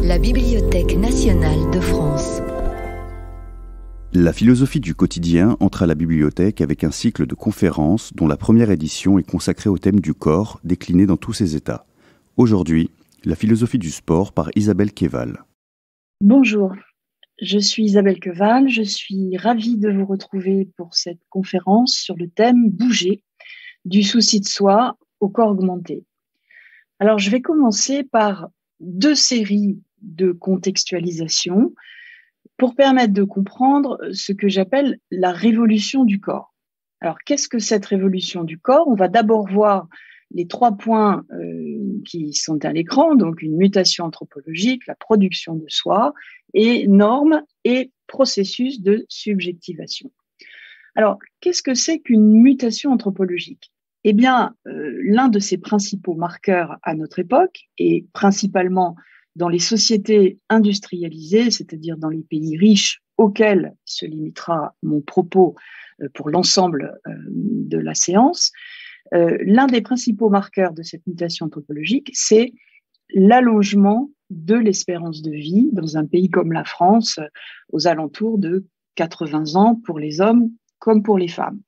La Bibliothèque nationale de France. La philosophie du quotidien entre à la bibliothèque avec un cycle de conférences dont la première édition est consacrée au thème du corps, décliné dans tous ses états. Aujourd'hui, la philosophie du sport par Isabelle Queval. Bonjour, je suis Isabelle Queval, je suis ravie de vous retrouver pour cette conférence sur le thème « Bouger », du souci de soi au corps augmenté. Alors, je vais commencer par 2 séries de contextualisation pour permettre de comprendre ce que j'appelle la révolution du corps. Alors, qu'est-ce que cette révolution du corps ? On va d'abord voir les 3 points qui sont à l'écran, donc une mutation anthropologique, la production de soi, et normes et processus de subjectivation. Alors, qu'est-ce que c'est qu'une mutation anthropologique ? Eh bien, l'un de ses principaux marqueurs à notre époque, et principalement dans les sociétés industrialisées, c'est-à-dire dans les pays riches auxquels se limitera mon propos pour l'ensemble de la séance, l'un des principaux marqueurs de cette mutation anthropologique, c'est l'allongement de l'espérance de vie dans un pays comme la France, aux alentours de 80 ans pour les hommes comme pour les femmes.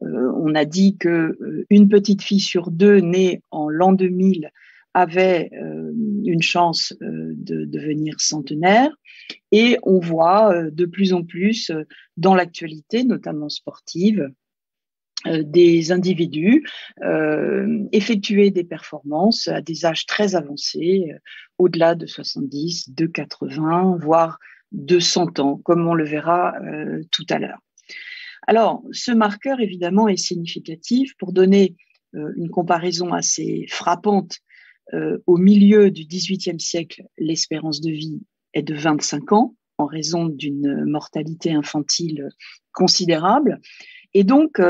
On a dit qu'une petite fille sur 2 née en l'an 2000 avait une chance de devenir centenaire, et on voit de plus en plus dans l'actualité, notamment sportive, des individus effectuer des performances à des âges très avancés, au-delà de 70, de 80, voire de 100 ans, comme on le verra tout à l'heure. Alors, ce marqueur, évidemment, est significatif pour donner une comparaison assez frappante. Au milieu du XVIIIe siècle, l'espérance de vie est de 25 ans, en raison d'une mortalité infantile considérable. Et donc,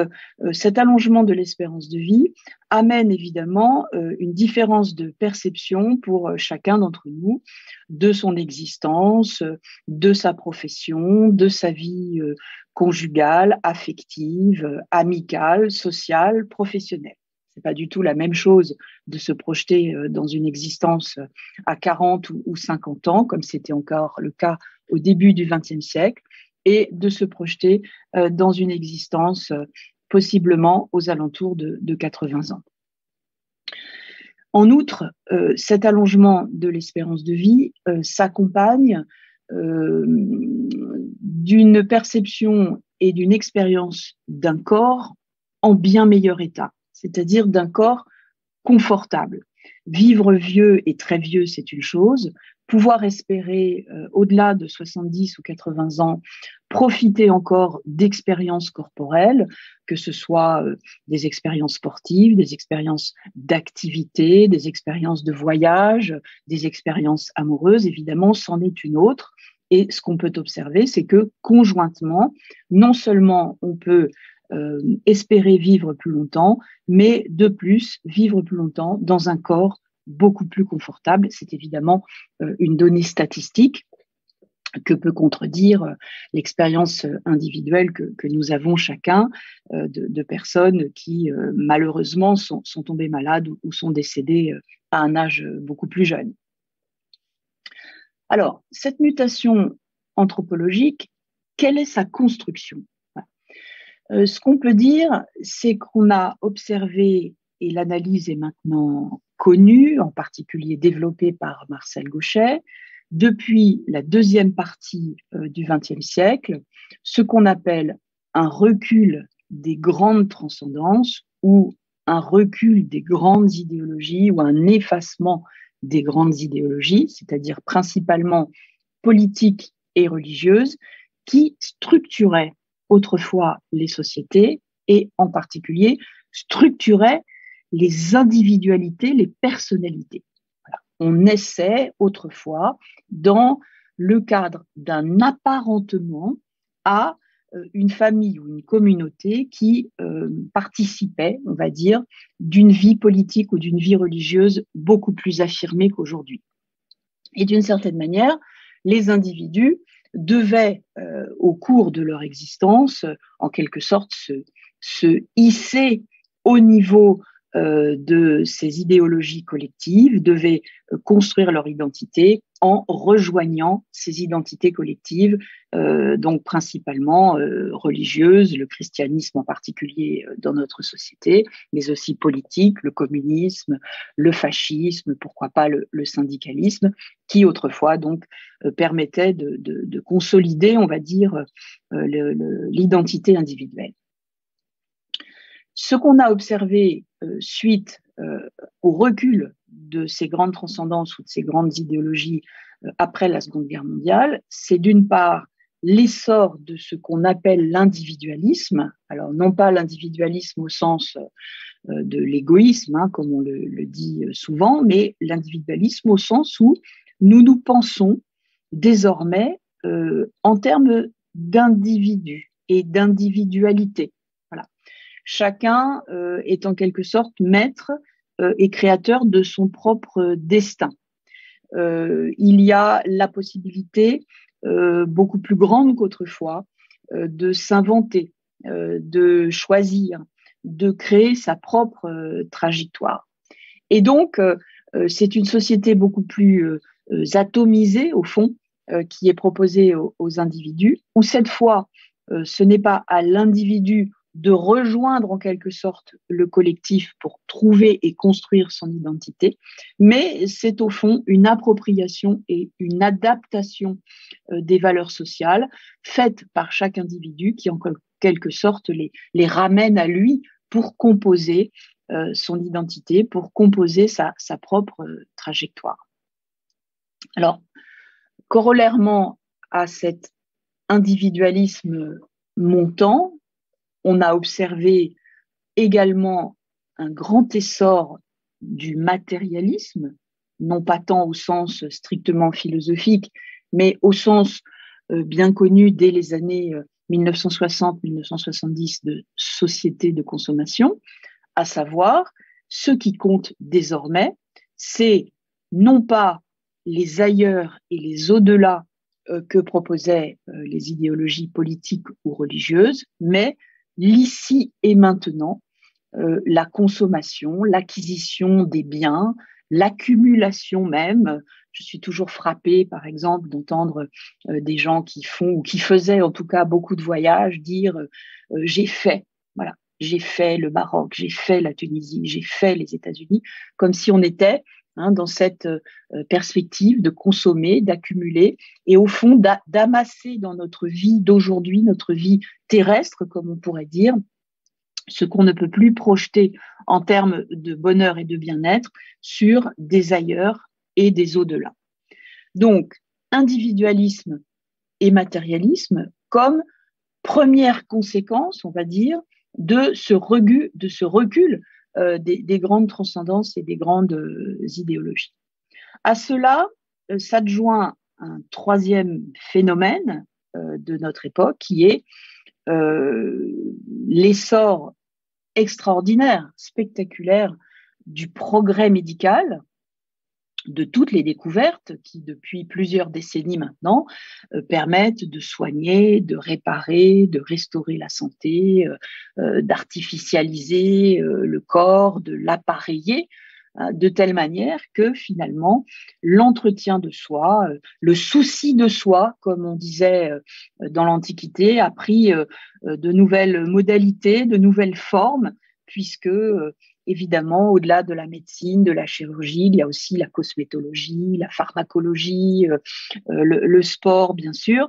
cet allongement de l'espérance de vie amène évidemment une différence de perception pour chacun d'entre nous de son existence, de sa profession, de sa vie conjugale, affective, amicale, sociale, professionnelle. C'est pas du tout la même chose de se projeter dans une existence à 40 ou 50 ans, comme c'était encore le cas au début du XXe siècle, et de se projeter dans une existence possiblement aux alentours de 80 ans. En outre, cet allongement de l'espérance de vie s'accompagne d'une perception et d'une expérience d'un corps en bien meilleur état, c'est-à-dire d'un corps confortable. Vivre vieux et très vieux, c'est une chose. Pouvoir espérer, au-delà de 70 ou 80 ans, profiter encore d'expériences corporelles, que ce soit des expériences sportives, des expériences d'activité, des expériences de voyage, des expériences amoureuses, évidemment, c'en est une autre. Et ce qu'on peut observer, c'est que conjointement, non seulement on peut espérer vivre plus longtemps, mais de plus, vivre plus longtemps dans un corps beaucoup plus confortable. C'est évidemment une donnée statistique que peut contredire l'expérience individuelle que nous avons chacun de personnes qui malheureusement sont tombées malades ou sont décédées à un âge beaucoup plus jeune. Alors, cette mutation anthropologique, quelle est sa construction ? Ce qu'on peut dire, c'est qu'on a observé, et l'analyse est maintenant connue, en particulier développée par Marcel Gauchet, depuis la deuxième partie du XXe siècle, ce qu'on appelle un recul des grandes transcendances ou un recul des grandes idéologies ou un effacement des grandes idéologies, c'est-à-dire principalement politiques et religieuses, qui structuraient autrefois les sociétés et en particulier structuraient les individualités, les personnalités. Voilà. On essaie autrefois, dans le cadre d'un apparentement à une famille ou une communauté qui participait, on va dire, d'une vie politique ou d'une vie religieuse beaucoup plus affirmée qu'aujourd'hui. Et d'une certaine manière, les individus devaient, au cours de leur existence, en quelque sorte, se hisser au niveau de ces idéologies collectives, devaient construire leur identité en rejoignant ces identités collectives, donc principalement religieuses, le christianisme en particulier dans notre société, mais aussi politique, le communisme, le fascisme, pourquoi pas le syndicalisme, qui autrefois donc permettait de consolider, on va dire, l'identité individuelle. Ce qu'on a observé suite au recul de ces grandes transcendances ou de ces grandes idéologies après la Seconde Guerre mondiale, c'est d'une part l'essor de ce qu'on appelle l'individualisme, alors non pas l'individualisme au sens de l'égoïsme, hein, comme on le dit souvent, mais l'individualisme au sens où nous nous pensons désormais en termes d'individu et d'individualité. Voilà. Chacun est en quelque sorte maître et créateur de son propre destin. Il y a la possibilité beaucoup plus grande qu'autrefois de s'inventer, de choisir, de créer sa propre trajectoire. Et donc, c'est une société beaucoup plus atomisée, au fond, qui est proposée aux individus, où cette fois, ce n'est pas à l'individu de rejoindre en quelque sorte le collectif pour trouver et construire son identité, mais c'est au fond une appropriation et une adaptation des valeurs sociales faites par chaque individu qui en quelque sorte les ramène à lui pour composer son identité, pour composer sa propre trajectoire. Alors, corollairement à cet individualisme montant, on a observé également un grand essor du matérialisme, non pas tant au sens strictement philosophique, mais au sens bien connu dès les années 1960-1970 de société de consommation, à savoir, ce qui compte désormais, c'est non pas les ailleurs et les au-delà que proposaient les idéologies politiques ou religieuses, mais l'ici et maintenant, la consommation, l'acquisition des biens, l'accumulation même. Je suis toujours frappée, par exemple, d'entendre des gens qui font ou qui faisaient en tout cas beaucoup de voyages dire j'ai fait, voilà, j'ai fait le Maroc, j'ai fait la Tunisie, j'ai fait les États-Unis, comme si on était dans cette perspective de consommer, d'accumuler et au fond d'amasser dans notre vie d'aujourd'hui, notre vie terrestre, comme on pourrait dire, ce qu'on ne peut plus projeter en termes de bonheur et de bien-être sur des ailleurs et des au-delà. Donc, individualisme et matérialisme comme première conséquence, on va dire, de ce recul des grandes transcendances et des grandes idéologies. À cela s'adjoint un troisième phénomène de notre époque qui est l'essor extraordinaire, spectaculaire du progrès médical, de toutes les découvertes qui, depuis plusieurs décennies maintenant, permettent de soigner, de réparer, de restaurer la santé, d'artificialiser le corps, de l'appareiller, de telle manière que finalement, l'entretien de soi, le souci de soi, comme on disait dans l'Antiquité, a pris de nouvelles modalités, de nouvelles formes, puisque évidemment, au-delà de la médecine, de la chirurgie, il y a aussi la cosmétologie, la pharmacologie, le sport, bien sûr,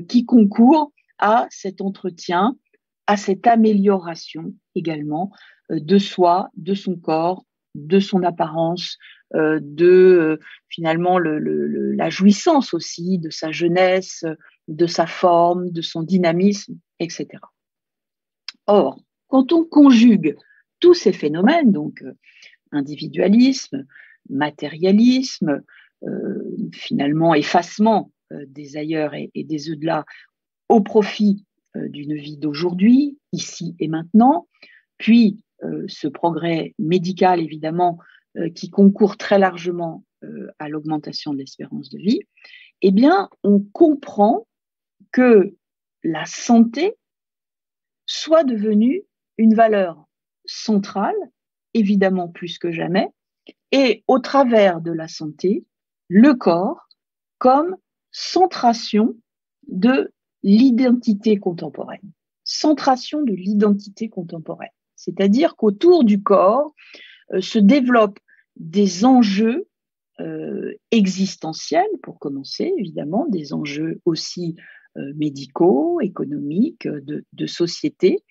qui concourent à cet entretien, à cette amélioration également de soi, de son corps, de son apparence, finalement la jouissance aussi de sa jeunesse, de sa forme, de son dynamisme, etc. Or, quand on conjugue tous ces phénomènes, donc individualisme, matérialisme, finalement effacement des ailleurs et des au-delà au profit d'une vie d'aujourd'hui, ici et maintenant, puis ce progrès médical évidemment qui concourt très largement à l'augmentation de l'espérance de vie, eh bien on comprend que la santé soit devenue une valeur centrale évidemment plus que jamais, et au travers de la santé, le corps comme centration de l'identité contemporaine. Centration de l'identité contemporaine. C'est-à-dire qu'autour du corps se développent des enjeux existentiels, pour commencer, évidemment, des enjeux aussi médicaux, économiques, de société,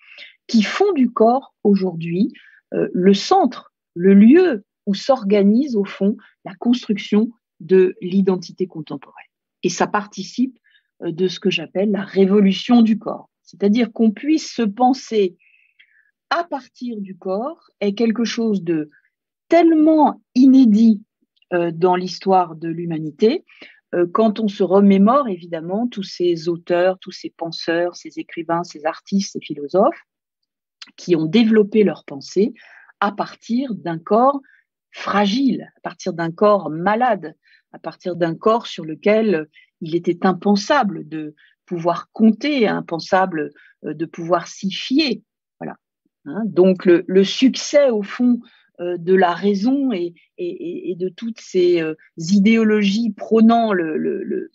qui font du corps aujourd'hui le centre, le lieu où s'organise au fond la construction de l'identité contemporaine. Et ça participe de ce que j'appelle la révolution du corps. C'est-à-dire qu'on puisse se penser à partir du corps est quelque chose de tellement inédit dans l'histoire de l'humanité, quand on se remémore évidemment tous ces auteurs, tous ces penseurs, ces écrivains, ces artistes, ces philosophes qui ont développé leur pensée à partir d'un corps fragile, à partir d'un corps malade, à partir d'un corps sur lequel il était impensable de pouvoir compter, impensable de pouvoir s'y fier. Voilà. Hein, donc le succès au fond de la raison et de toutes ces idéologies prônant le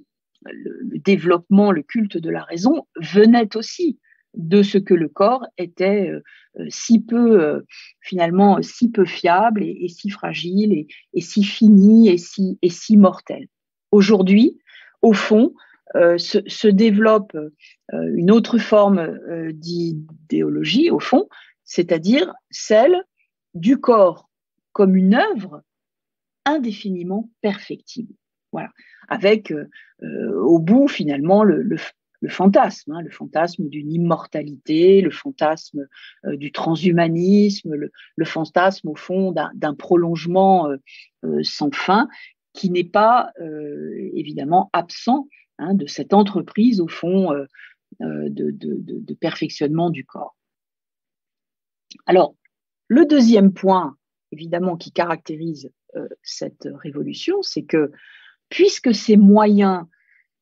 développement, le culte de la raison venait aussi de ce que le corps était si peu finalement si peu fiable et si fragile et si fini et si mortel. Aujourd'hui, au fond, se développe une autre forme d'idéologie, au fond, c'est-à-dire celle du corps comme une œuvre indéfiniment perfectible. Voilà, avec au bout finalement le fantasme, hein, le fantasme d'une immortalité, le fantasme du transhumanisme, le fantasme au fond d'un prolongement sans fin qui n'est pas évidemment absent hein, de cette entreprise au fond de perfectionnement du corps. Alors, le deuxième point, évidemment, qui caractérise cette révolution, c'est que puisque ces moyens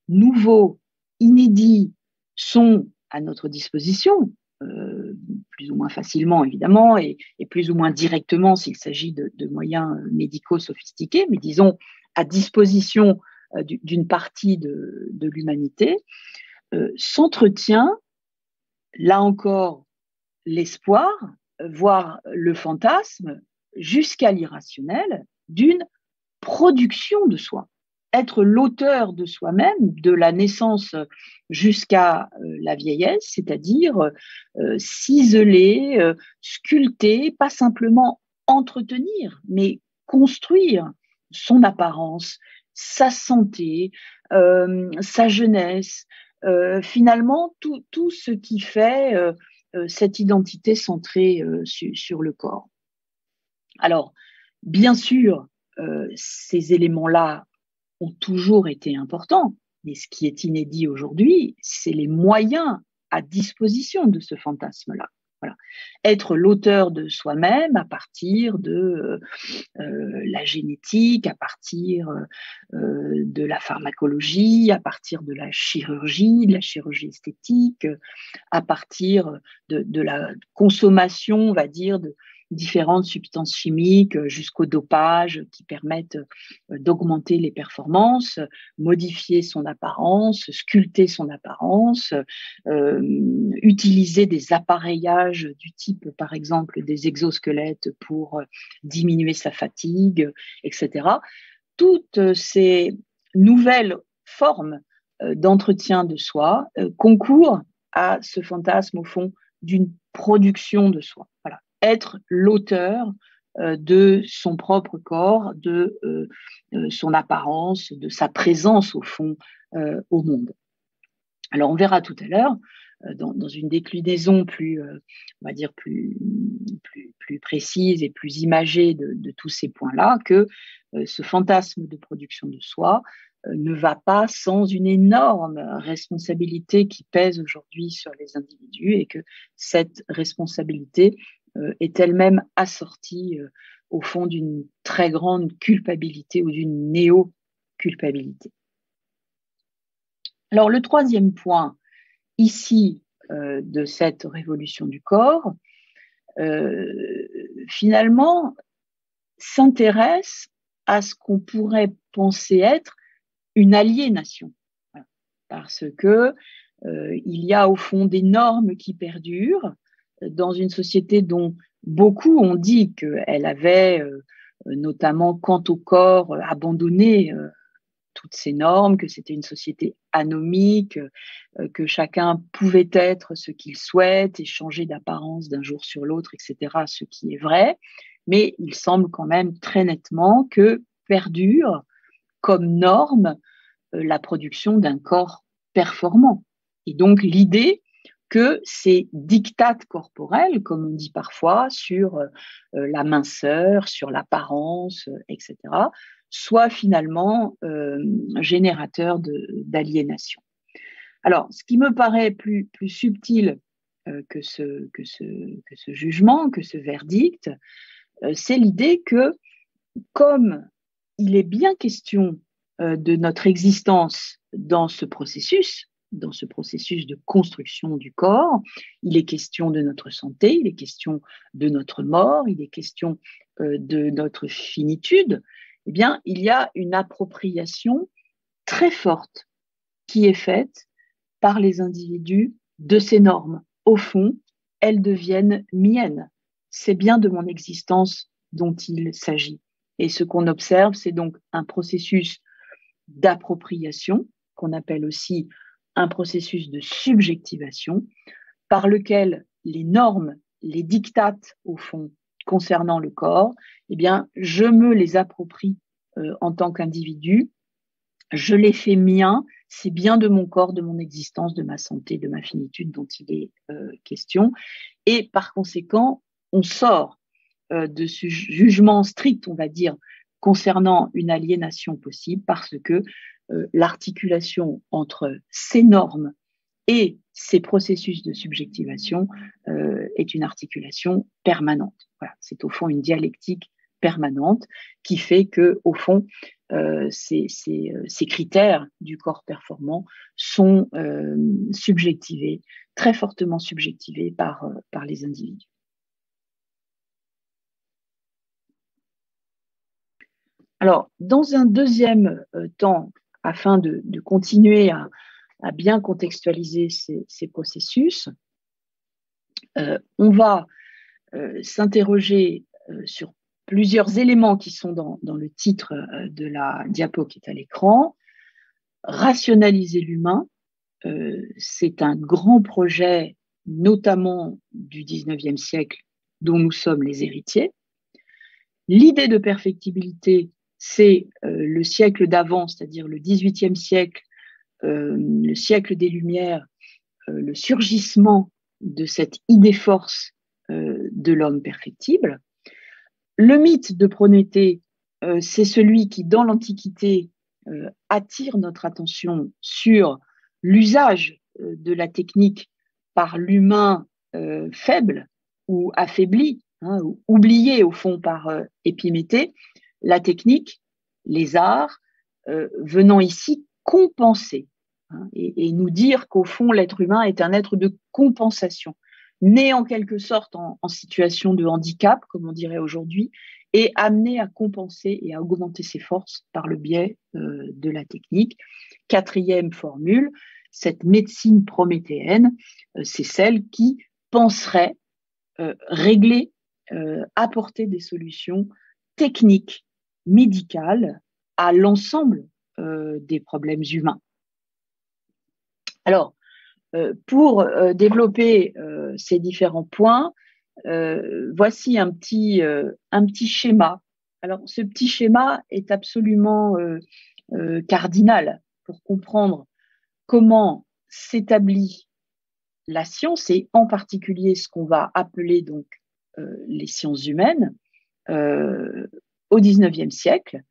nouveaux, inédits, sont à notre disposition, plus ou moins facilement évidemment, et plus ou moins directement s'il s'agit de moyens médicaux sophistiqués, mais disons à disposition d'une partie de l'humanité, s'entretient, là encore, l'espoir, voire le fantasme, jusqu'à l'irrationnel, d'une production de soi. Être l'auteur de soi-même, de la naissance jusqu'à la vieillesse, c'est-à-dire ciseler, sculpter, pas simplement entretenir, mais construire son apparence, sa santé, sa jeunesse, finalement tout ce qui fait cette identité centrée sur le corps. Alors, bien sûr, ces éléments-là ont toujours été importants, mais ce qui est inédit aujourd'hui, c'est les moyens à disposition de ce fantasme-là. Voilà. Être l'auteur de soi-même à partir de la génétique, à partir de la pharmacologie, à partir de la chirurgie esthétique, à partir de la consommation, on va dire, de différentes substances chimiques jusqu'au dopage qui permettent d'augmenter les performances, modifier son apparence, sculpter son apparence, utiliser des appareillages du type, par exemple, des exosquelettes pour diminuer sa fatigue, etc. Toutes ces nouvelles formes d'entretien de soi concourent à ce fantasme, au fond, d'une production de soi. Voilà. Être l'auteur de son propre corps, de son apparence, de sa présence au fond au monde. Alors on verra tout à l'heure dans une déclinaison plus, on va dire plus précise et plus imagée de tous ces points-là que ce fantasme de production de soi ne va pas sans une énorme responsabilité qui pèse aujourd'hui sur les individus et que cette responsabilité est elle-même assortie au fond d'une très grande culpabilité ou d'une néo-culpabilité. Alors le troisième point ici de cette révolution du corps, finalement, s'intéresse à ce qu'on pourrait penser être une aliénation. Voilà. Parce que il y a au fond des normes qui perdurent dans une société dont beaucoup ont dit qu'elle avait, notamment quant au corps, abandonné toutes ces normes, que c'était une société anomique, que chacun pouvait être ce qu'il souhaite et changer d'apparence d'un jour sur l'autre, etc., ce qui est vrai. Mais il semble quand même très nettement que perdure comme norme la production d'un corps performant. Et donc l'idée que ces dictates corporels, comme on dit parfois, sur la minceur, sur l'apparence, etc., soient finalement générateurs d'aliénation. Alors, ce qui me paraît plus subtil que ce jugement, que ce verdict, c'est l'idée que, comme il est bien question de notre existence dans ce processus de construction du corps, il est question de notre santé, il est question de notre mort, il est question de notre finitude, eh bien, il y a une appropriation très forte qui est faite par les individus de ces normes. Au fond, elles deviennent miennes. C'est bien de mon existence dont il s'agit. Et ce qu'on observe, c'est donc un processus d'appropriation, qu'on appelle aussi un processus de subjectivation, par lequel les normes, les dictates, au fond, concernant le corps, eh bien, je me les approprie en tant qu'individu, je les fais miens, c'est bien de mon corps, de mon existence, de ma santé, de ma finitude dont il est question. Et par conséquent, on sort de ce jugement strict, on va dire, concernant une aliénation possible, parce que l'articulation entre ces normes et ces processus de subjectivation est une articulation permanente. Voilà, c'est au fond une dialectique permanente qui fait que, au fond, ces critères du corps performant sont subjectivés, très fortement subjectivés par les individus. Alors, dans un deuxième temps, afin de continuer à bien contextualiser ces processus, on va s'interroger sur plusieurs éléments qui sont dans le titre de la diapo qui est à l'écran. Rationaliser l'humain, c'est un grand projet, notamment du 19e siècle, dont nous sommes les héritiers. L'idée de perfectibilité, c'est le siècle d'avant, c'est-à-dire le 18e siècle, le siècle des Lumières, le surgissement de cette idée-force de l'homme perfectible. Le mythe de Prométhée, c'est celui qui, dans l'Antiquité, attire notre attention sur l'usage de la technique par l'humain faible ou affaibli, ou oublié au fond par Épiméthée, la technique, les arts, venant ici compenser et nous dire qu'au fond, l'être humain est un être de compensation, né en quelque sorte en situation de handicap, comme on dirait aujourd'hui, et amené à compenser et à augmenter ses forces par le biais de la technique. Quatrième formule, cette médecine prométhéenne, c'est celle qui penserait régler, apporter des solutions techniques, médicales à l'ensemble des problèmes humains. Alors, pour développer ces différents points, voici un petit schéma. Alors, ce petit schéma est absolument cardinal pour comprendre comment s'établit la science et en particulier ce qu'on va appeler donc les sciences humaines au XIXe siècle.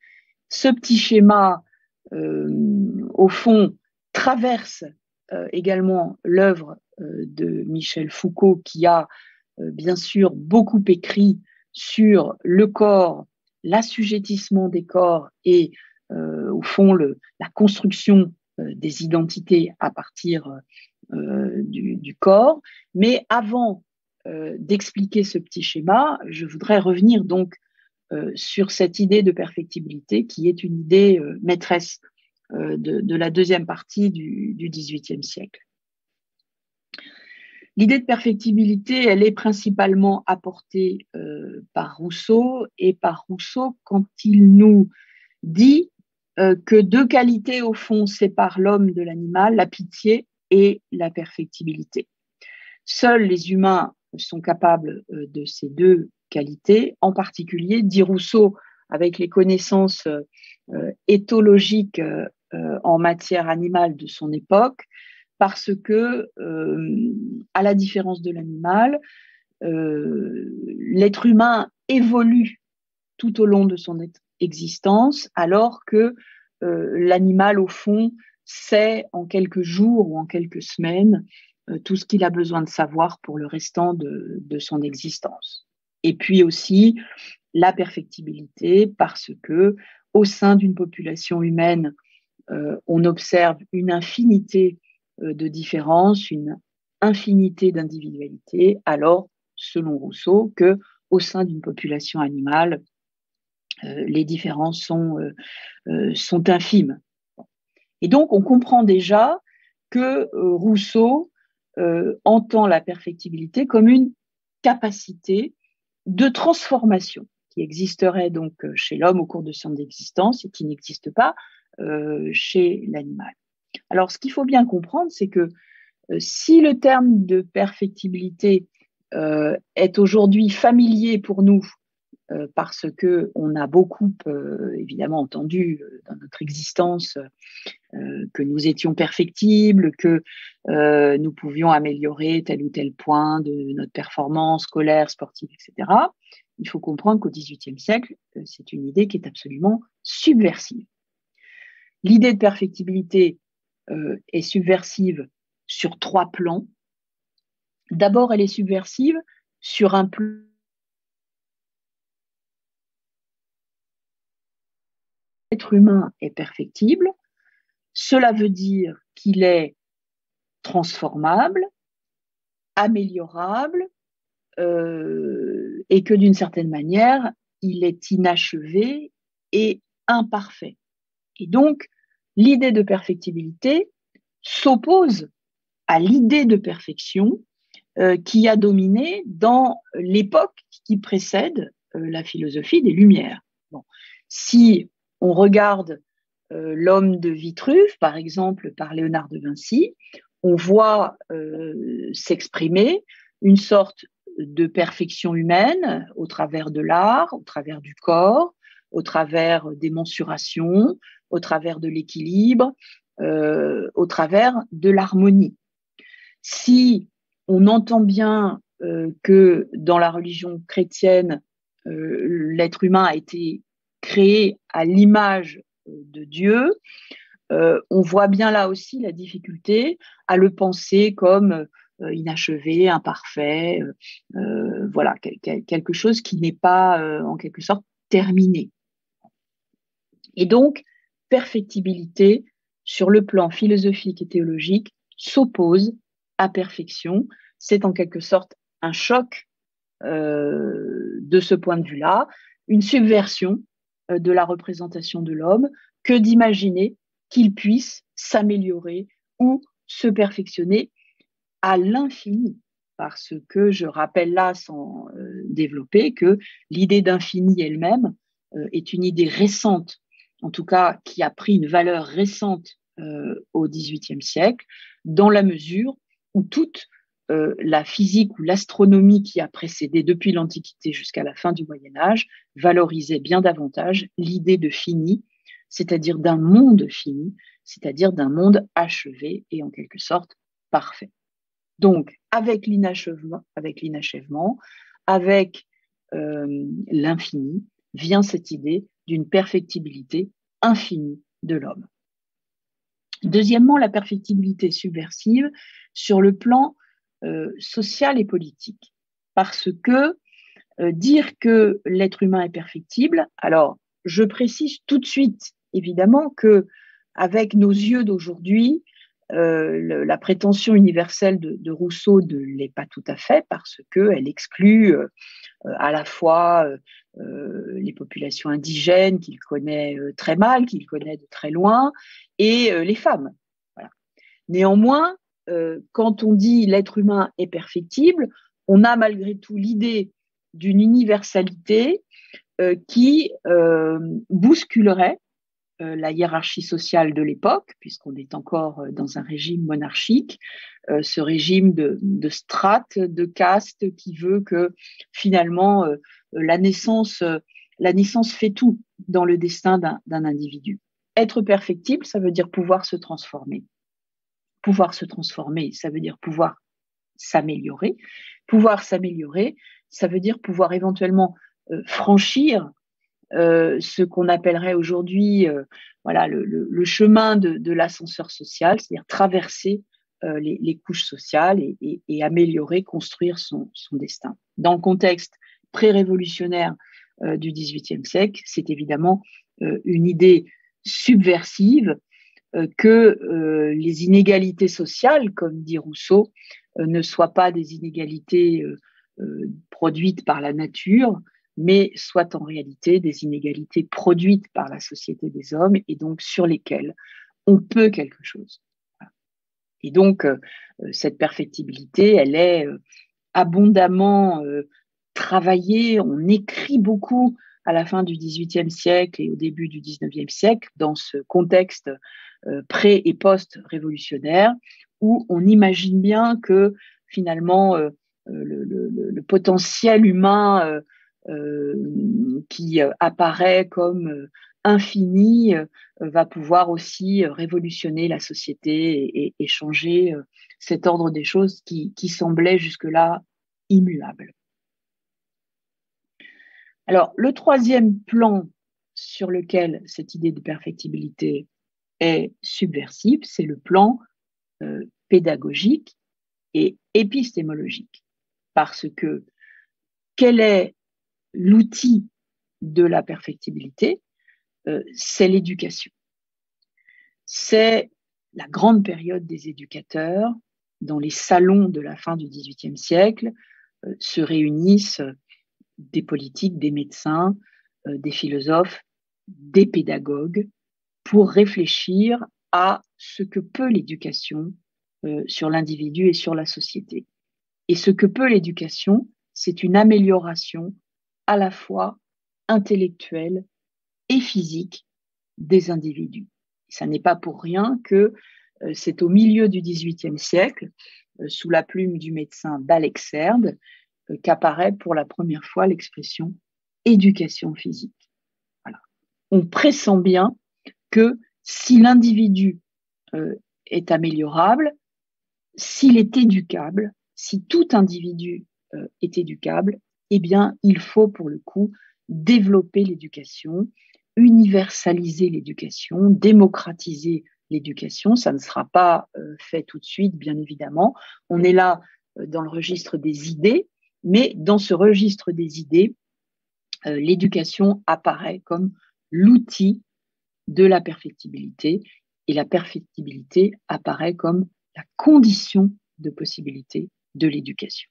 Ce petit schéma, au fond, traverse également l'œuvre de Michel Foucault qui a bien sûr beaucoup écrit sur le corps, l'assujettissement des corps et au fond la construction des identités à partir du corps. Mais avant d'expliquer ce petit schéma, je voudrais revenir donc sur cette idée de perfectibilité qui est une idée maîtresse de la deuxième partie du XVIIIe siècle. L'idée de perfectibilité, elle est principalement apportée par Rousseau, et par Rousseau quand il nous dit que deux qualités au fond séparent l'homme de l'animal, la pitié et la perfectibilité. Seuls les humains sont capables de ces deux qualités, en particulier, dit Rousseau, avec les connaissances éthologiques en matière animale de son époque, parce que, à la différence de l'animal, l'être humain évolue tout au long de son existence, alors que l'animal, au fond, sait en quelques jours ou en quelques semaines tout ce qu'il a besoin de savoir pour le restant de son existence. Et puis aussi la perfectibilité, parce que au sein d'une population humaine, on observe une infinité de différences, une infinité d'individualités, alors, selon Rousseau, que au sein d'une population animale, les différences sont infimes. Et donc, on comprend déjà que Rousseau entend la perfectibilité comme une capacité de transformation qui existerait donc chez l'homme au cours de son existence et qui n'existe pas chez l'animal. Alors, ce qu'il faut bien comprendre, c'est que si le terme de perfectibilité est aujourd'hui familier pour nous, parce qu'on a beaucoup, évidemment, entendu dans notre existence que nous étions perfectibles, que nous pouvions améliorer tel ou tel point de notre performance scolaire, sportive, etc. Il faut comprendre qu'au XVIIIe siècle, c'est une idée qui est absolument subversive. L'idée de perfectibilité est subversive sur trois plans. D'abord, elle est subversive sur un plan. L'être humain est perfectible. Cela veut dire qu'il est transformable, améliorable, et que d'une certaine manière, il est inachevé et imparfait. Et donc, l'idée de perfectibilité s'oppose à l'idée de perfection qui a dominé dans l'époque qui précède la philosophie des Lumières. Bon. Si on regarde l'homme de Vitruve, par exemple, par Léonard de Vinci, on voit s'exprimer une sorte de perfection humaine au travers de l'art, au travers du corps, au travers des mensurations, au travers de l'équilibre, au travers de l'harmonie. Si on entend bien que dans la religion chrétienne, l'être humain a été créé à l'image de Dieu, on voit bien là aussi la difficulté à le penser comme inachevé, imparfait, voilà, quelque chose qui n'est pas en quelque sorte terminé. Et donc, perfectibilité, sur le plan philosophique et théologique, s'oppose à perfection. C'est en quelque sorte un choc de ce point de vue-là, une subversion de la représentation de l'homme que d'imaginer qu'il puisse s'améliorer ou se perfectionner à l'infini. Parce que je rappelle là, sans développer, que l'idée d'infini elle-même est une idée récente, en tout cas qui a pris une valeur récente au XVIIIe siècle, dans la mesure où toute la physique ou l'astronomie qui a précédé depuis l'Antiquité jusqu'à la fin du Moyen-Âge valorisait bien davantage l'idée de fini, c'est-à-dire d'un monde fini, c'est-à-dire d'un monde achevé et en quelque sorte parfait. Donc, avec l'inachèvement, avec l'infini, vient cette idée d'une perfectibilité infinie de l'homme. Deuxièmement, la perfectibilité subversive sur le plan social et politique. Parce que dire que l'être humain est perfectible, alors je précise tout de suite, évidemment, que avec nos yeux d'aujourd'hui, la prétention universelle de Rousseau ne l'est pas tout à fait parce qu'elle exclut à la fois les populations indigènes qu'il connaît très mal, qu'il connaît de très loin, et les femmes. Voilà. Néanmoins, quand on dit l'être humain est perfectible, on a malgré tout l'idée d'une universalité qui bousculerait la hiérarchie sociale de l'époque, puisqu'on est encore dans un régime monarchique, ce régime de strates, de castes qui veut que finalement la naissance fait tout dans le destin d'un individu. Être perfectible, ça veut dire pouvoir se transformer. Pouvoir se transformer, ça veut dire pouvoir s'améliorer. Pouvoir s'améliorer, ça veut dire pouvoir éventuellement franchir ce qu'on appellerait aujourd'hui voilà, le chemin de l'ascenseur social, c'est-à-dire traverser les couches sociales et améliorer, construire son destin. Dans le contexte pré-révolutionnaire du XVIIIe siècle, c'est évidemment une idée subversive que les inégalités sociales, comme dit Rousseau, ne soient pas des inégalités produites par la nature, mais soient en réalité des inégalités produites par la société des hommes et donc sur lesquelles on peut quelque chose. Et donc, cette perfectibilité, elle est abondamment travaillée. On écrit beaucoup à la fin du XVIIIe siècle et au début du XIXe siècle dans ce contexte pré- et post-révolutionnaire où on imagine bien que finalement le potentiel humain qui apparaît comme infini va pouvoir aussi révolutionner la société et changer cet ordre des choses qui semblait jusque-là immuable. Alors, le troisième plan sur lequel cette idée de perfectibilité est subversive, c'est le plan pédagogique et épistémologique. Parce que quel est l'outil de la perfectibilité? C'est l'éducation. C'est la grande période des éducateurs. Dans les salons de la fin du XVIIIe siècle se réunissent des politiques, des médecins, des philosophes, des pédagogues pour réfléchir à ce que peut l'éducation sur l'individu et sur la société. Et ce que peut l'éducation, c'est une amélioration à la fois intellectuelle et physique des individus. Ça n'est pas pour rien que c'est au milieu du XVIIIe siècle, sous la plume du médecin d'Alexerdre, qu'apparaît pour la première fois l'expression éducation physique. Voilà. On pressent bien que si l'individu est améliorable, s'il est éducable, si tout individu est éducable, eh bien, il faut pour le coup développer l'éducation, universaliser l'éducation, démocratiser l'éducation. Ça ne sera pas fait tout de suite, bien évidemment. On est là dans le registre des idées, mais dans ce registre des idées, l'éducation apparaît comme l'outil de la perfectibilité et la perfectibilité apparaît comme la condition de possibilité de l'éducation.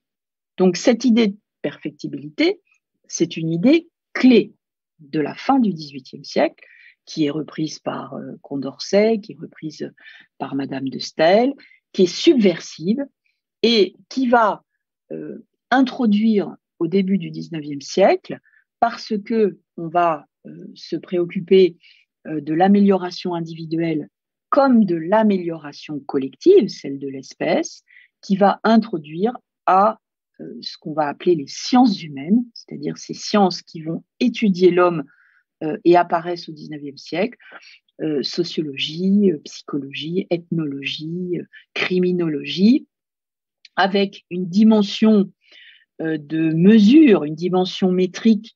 Donc cette idée de perfectibilité, c'est une idée clé de la fin du XVIIIe siècle, qui est reprise par Condorcet, qui est reprise par Madame de Staël, qui est subversive et qui va introduire au début du XIXe siècle, parce qu'on va se préoccuper de l'amélioration individuelle comme de l'amélioration collective, celle de l'espèce, qui va introduire à ce qu'on va appeler les sciences humaines, c'est-à-dire ces sciences qui vont étudier l'homme et apparaissent au XIXe siècle, sociologie, psychologie, ethnologie, criminologie, avec une dimension de mesure, une dimension métrique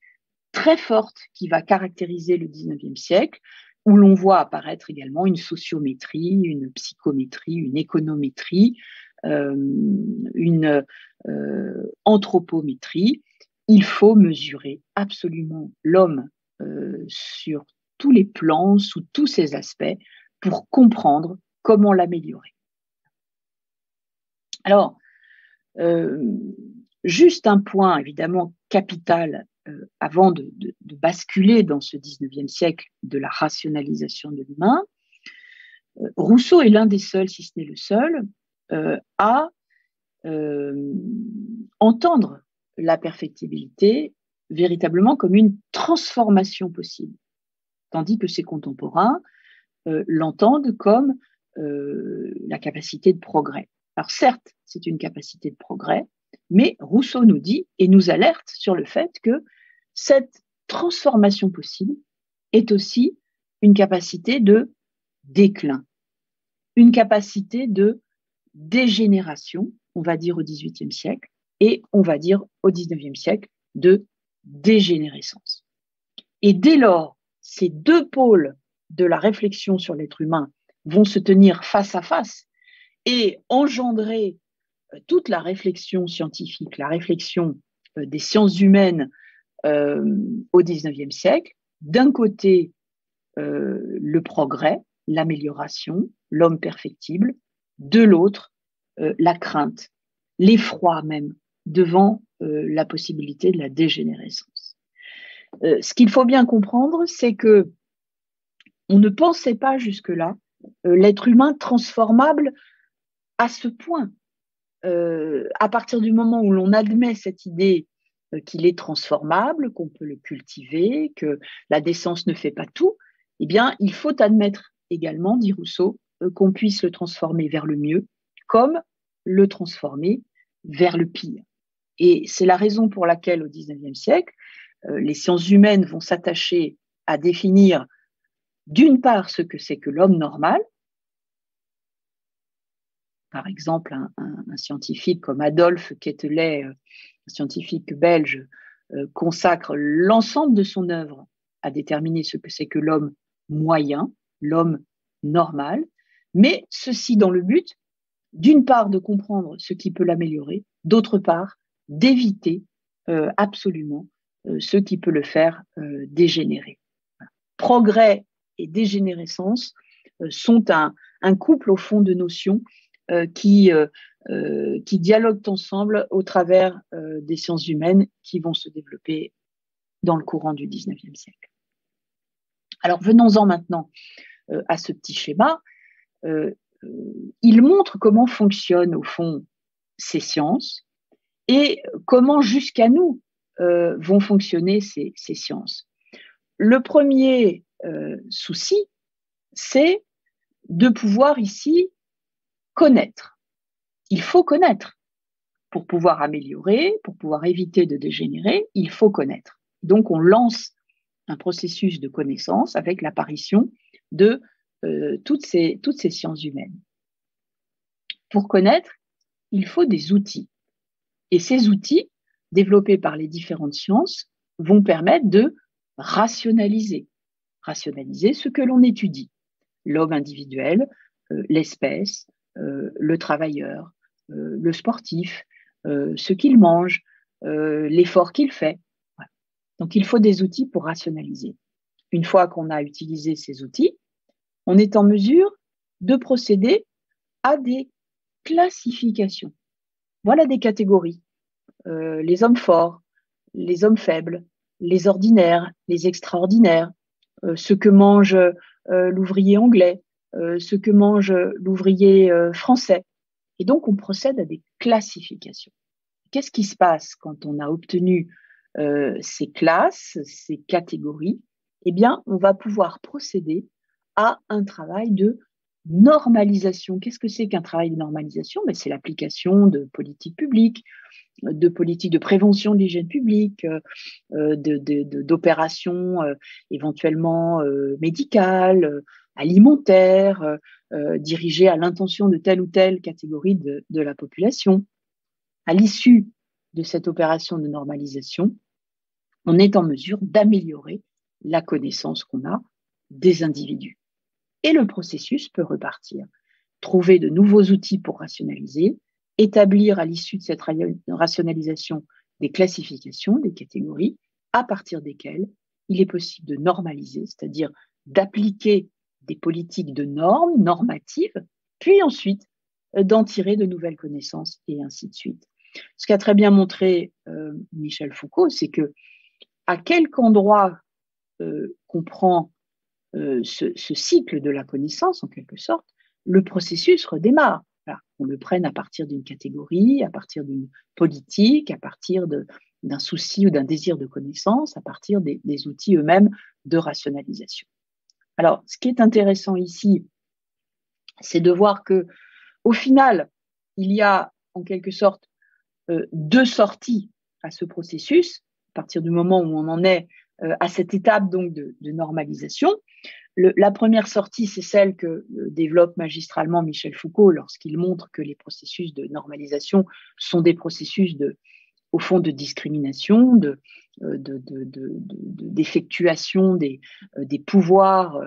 très forte qui va caractériser le XIXe siècle, où l'on voit apparaître également une sociométrie, une psychométrie, une économétrie, une anthropométrie. Il faut mesurer absolument l'homme sur tous les plans, sous tous ses aspects, pour comprendre comment l'améliorer. Alors, juste un point évidemment capital avant de basculer dans ce 19e siècle de la rationalisation de l'humain. Rousseau est l'un des seuls, si ce n'est le seul, à entendre la perfectibilité véritablement comme une transformation possible, tandis que ses contemporains l'entendent comme la capacité de progrès. Alors certes, c'est une capacité de progrès, mais Rousseau nous dit et nous alerte sur le fait que cette transformation possible est aussi une capacité de déclin, une capacité de dégénération, on va dire au XVIIIe siècle, et on va dire au XIXe siècle, de dégénérescence. Et dès lors, ces deux pôles de la réflexion sur l'être humain vont se tenir face à face et engendrer toute la réflexion scientifique, la réflexion des sciences humaines au XIXe siècle. D'un côté, le progrès, l'amélioration, l'homme perfectible. De l'autre, la crainte, l'effroi même devant la possibilité de la dégénérescence. Ce qu'il faut bien comprendre, c'est que on ne pensait pas jusque-là l'être humain transformable à ce point. À partir du moment où l'on admet cette idée qu'il est transformable, qu'on peut le cultiver, que la décence ne fait pas tout, eh bien, il faut admettre également, dit Rousseau, qu'on puisse le transformer vers le mieux, comme le transformer vers le pire. Et c'est la raison pour laquelle, au XIXe siècle, les sciences humaines vont s'attacher à définir d'une part ce que c'est que l'homme normal. Par exemple, un scientifique comme Adolphe Quetelet, un scientifique belge, consacre l'ensemble de son œuvre à déterminer ce que c'est que l'homme moyen, l'homme normal, mais ceci dans le but, d'une part, de comprendre ce qui peut l'améliorer, d'autre part, d'éviter absolument ce qui peut le faire dégénérer. Progrès et dégénérescence sont un couple au fond de notions qui dialoguent ensemble au travers des sciences humaines qui vont se développer dans le courant du XIXe siècle. Alors venons-en maintenant à ce petit schéma. Il montre comment fonctionnent au fond ces sciences et comment jusqu'à nous vont fonctionner ces sciences. Le premier souci, c'est de pouvoir ici connaître. Il faut connaître. Pour pouvoir améliorer, pour pouvoir éviter de dégénérer, il faut connaître. Donc on lance un processus de connaissance avec l'apparition de toutes ces sciences humaines. Pour connaître, il faut des outils. Et ces outils, développés par les différentes sciences, vont permettre de rationaliser ce que l'on étudie. L'homme individuel, l'espèce, le travailleur, le sportif, ce qu'il mange, l'effort qu'il fait. Voilà. Donc il faut des outils pour rationaliser. Une fois qu'on a utilisé ces outils, on est en mesure de procéder à des classifications. Voilà des catégories. Les hommes forts, les hommes faibles, les ordinaires, les extraordinaires, ce que mange l'ouvrier anglais, ce que mange l'ouvrier français. Et donc, on procède à des classifications. Qu'est-ce qui se passe quand on a obtenu ces classes, ces catégories? Eh bien, on va pouvoir procéder à un travail de normalisation. Qu'est-ce que c'est qu'un travail de normalisation? Ben, c'est l'application de politiques publiques, de politiques de prévention de l'hygiène publique, d'opérations éventuellement médicales, alimentaires, dirigées à l'intention de telle ou telle catégorie de la population. À l'issue de cette opération de normalisation, on est en mesure d'améliorer la connaissance qu'on a des individus. Et le processus peut repartir. Trouver de nouveaux outils pour rationaliser, établir à l'issue de cette rationalisation des classifications, des catégories, à partir desquelles il est possible de normaliser, c'est-à-dire d'appliquer des politiques de normes, normatives, puis ensuite d'en tirer de nouvelles connaissances et ainsi de suite. Ce qu'a très bien montré Michel Foucault, c'est que à quelque endroit qu'on prend ce cycle de la connaissance, en quelque sorte, le processus redémarre. Voilà. On le prenne à partir d'une catégorie, à partir d'une politique, à partir d'un souci ou d'un désir de connaissance, à partir des outils eux-mêmes de rationalisation. Alors, ce qui est intéressant ici, c'est de voir que, au final, il y a en quelque sorte deux sorties à ce processus, à partir du moment où on en est à cette étape donc de normalisation. La première sortie, c'est celle que développe magistralement Michel Foucault lorsqu'il montre que les processus de normalisation sont des processus au fond de discrimination, d'effectuation des pouvoirs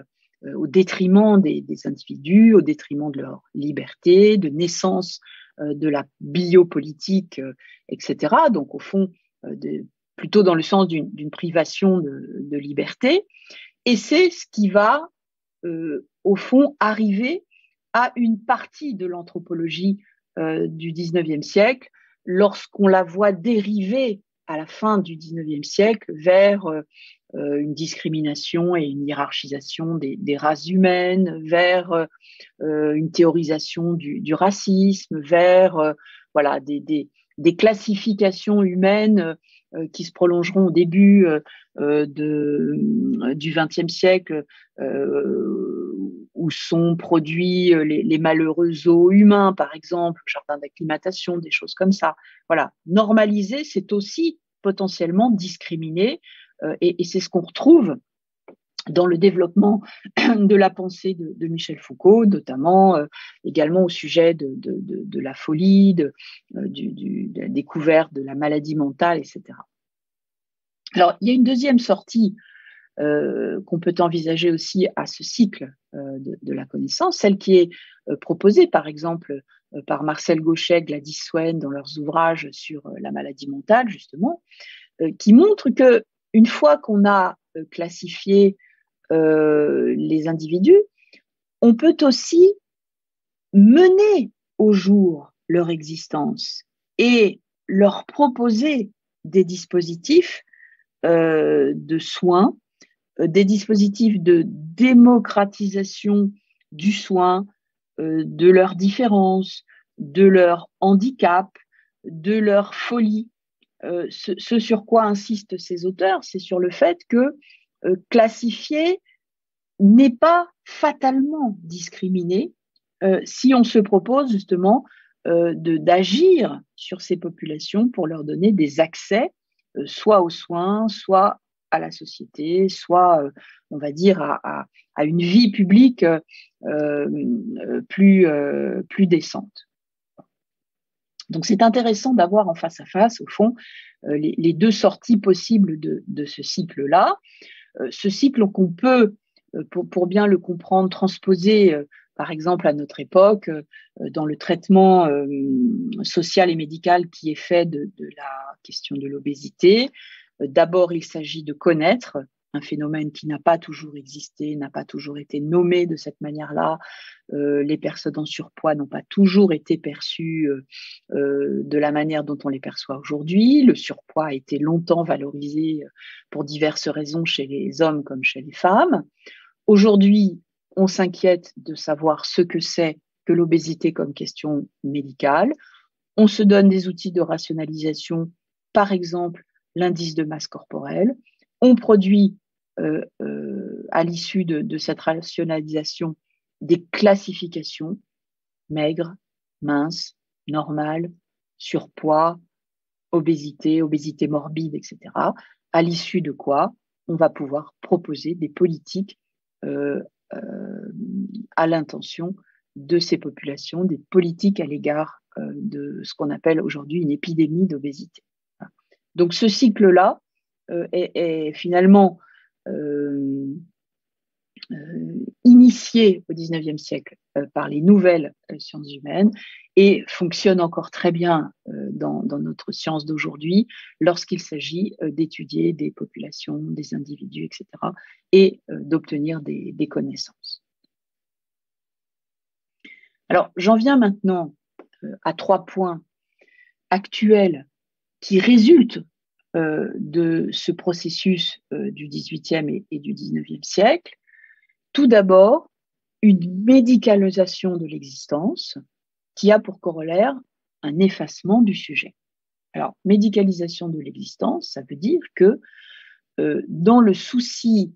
au détriment des individus, au détriment de leur liberté, de naissance de la biopolitique, etc. Donc, au fond, plutôt dans le sens d'une privation de liberté. Et c'est ce qui va, au fond, arriver à une partie de l'anthropologie du XIXe siècle, lorsqu'on la voit dériver à la fin du XIXe siècle vers une discrimination et une hiérarchisation des races humaines, vers une théorisation du racisme, vers voilà, des classifications humaines qui se prolongeront au début du XXe siècle, où sont produits les malheureux zoos humains, par exemple, jardins d'acclimatation, des choses comme ça. Voilà, normaliser, c'est aussi potentiellement discriminer, et c'est ce qu'on retrouve dans le développement de la pensée de Michel Foucault, notamment également au sujet de la folie, de la découverte de la maladie mentale, etc. Alors, il y a une deuxième sortie qu'on peut envisager aussi à ce cycle de la connaissance, celle qui est proposée par exemple par Marcel Gauchet, Gladys Swain dans leurs ouvrages sur la maladie mentale, justement, qui montre que une fois qu'on a classifié les individus, on peut aussi mener au jour leur existence et leur proposer des dispositifs de soins, des dispositifs de démocratisation du soin, de leurs différences, de leur handicap, de leur folie. Ce sur quoi insistent ces auteurs, c'est sur le fait que classifier n'est pas fatalement discriminé si on se propose justement d'agir sur ces populations pour leur donner des accès soit aux soins, soit à la société, soit, on va dire, à une vie publique plus décente. Donc, c'est intéressant d'avoir en face à face, au fond, les deux sorties possibles de ce cycle-là. Ce cycle qu'on peut, pour bien le comprendre, transposer, par exemple, à notre époque, dans le traitement social et médical qui est fait de la question de l'obésité. D'abord, il s'agit de connaître un phénomène qui n'a pas toujours existé, n'a pas toujours été nommé de cette manière-là. Les personnes en surpoids n'ont pas toujours été perçues de la manière dont on les perçoit aujourd'hui. Le surpoids a été longtemps valorisé pour diverses raisons chez les hommes comme chez les femmes. Aujourd'hui, on s'inquiète de savoir ce que c'est que l'obésité comme question médicale. On se donne des outils de rationalisation, par exemple l'indice de masse corporelle. On produit à l'issue de cette rationalisation des classifications maigres, minces, normales, surpoids, obésité, obésité morbide, etc. À l'issue de quoi on va pouvoir proposer des politiques à l'intention de ces populations, des politiques à l'égard de ce qu'on appelle aujourd'hui une épidémie d'obésité. Donc ce cycle-là est finalement initié au XIXe siècle par les nouvelles sciences humaines et fonctionne encore très bien dans notre science d'aujourd'hui lorsqu'il s'agit d'étudier des populations, des individus, etc. et d'obtenir des connaissances. Alors, j'en viens maintenant à 3 points actuels qui résultent de ce processus du XVIIIe et du XIXe siècle. Tout d'abord, une médicalisation de l'existence qui a pour corollaire un effacement du sujet. Alors, médicalisation de l'existence, ça veut dire que dans le souci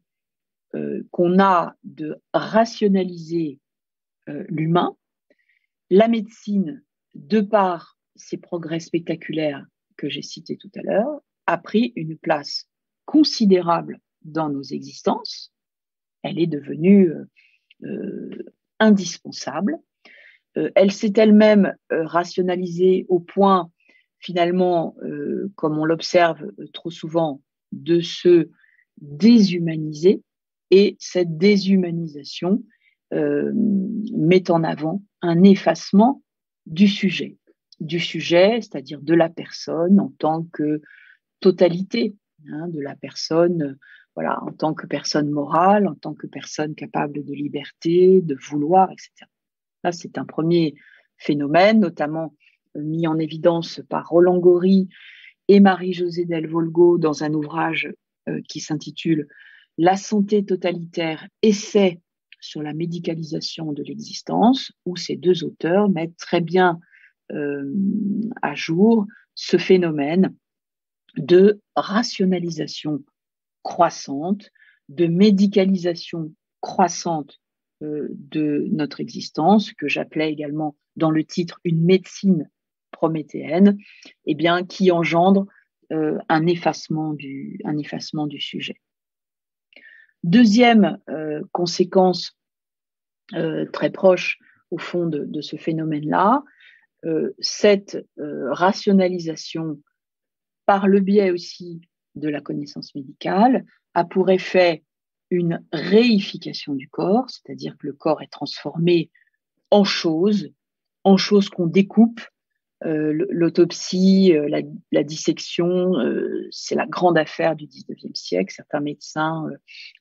qu'on a de rationaliser l'humain, la médecine, de par ses progrès spectaculaires que j'ai cités tout à l'heure, a pris une place considérable dans nos existences. Elle est devenue indispensable. Elle s'est elle-même rationalisée au point, finalement, comme on l'observe trop souvent, de se déshumaniser. Et cette déshumanisation met en avant un effacement du sujet, c'est-à-dire de la personne en tant que totalité, de la personne, voilà, en tant que personne morale, en tant que personne capable de liberté, de vouloir, etc. Là, c'est un premier phénomène, notamment mis en évidence par Roland Gori et Marie-Josée Delvolgo dans un ouvrage qui s'intitule « La santé totalitaire, essai sur la médicalisation de l'existence », où ces deux auteurs mettent très bien à jour ce phénomène de rationalisation croissante, de médicalisation croissante de notre existence, que j'appelais également dans le titre une médecine prométhéenne, eh bien, qui engendre un effacement du sujet. Deuxième conséquence très proche au fond de ce phénomène-là, cette rationalisation par le biais aussi de la connaissance médicale a pour effet une réification du corps, c'est-à-dire que le corps est transformé en choses qu'on découpe. L'autopsie, la dissection, c'est la grande affaire du XIXe siècle. Certains médecins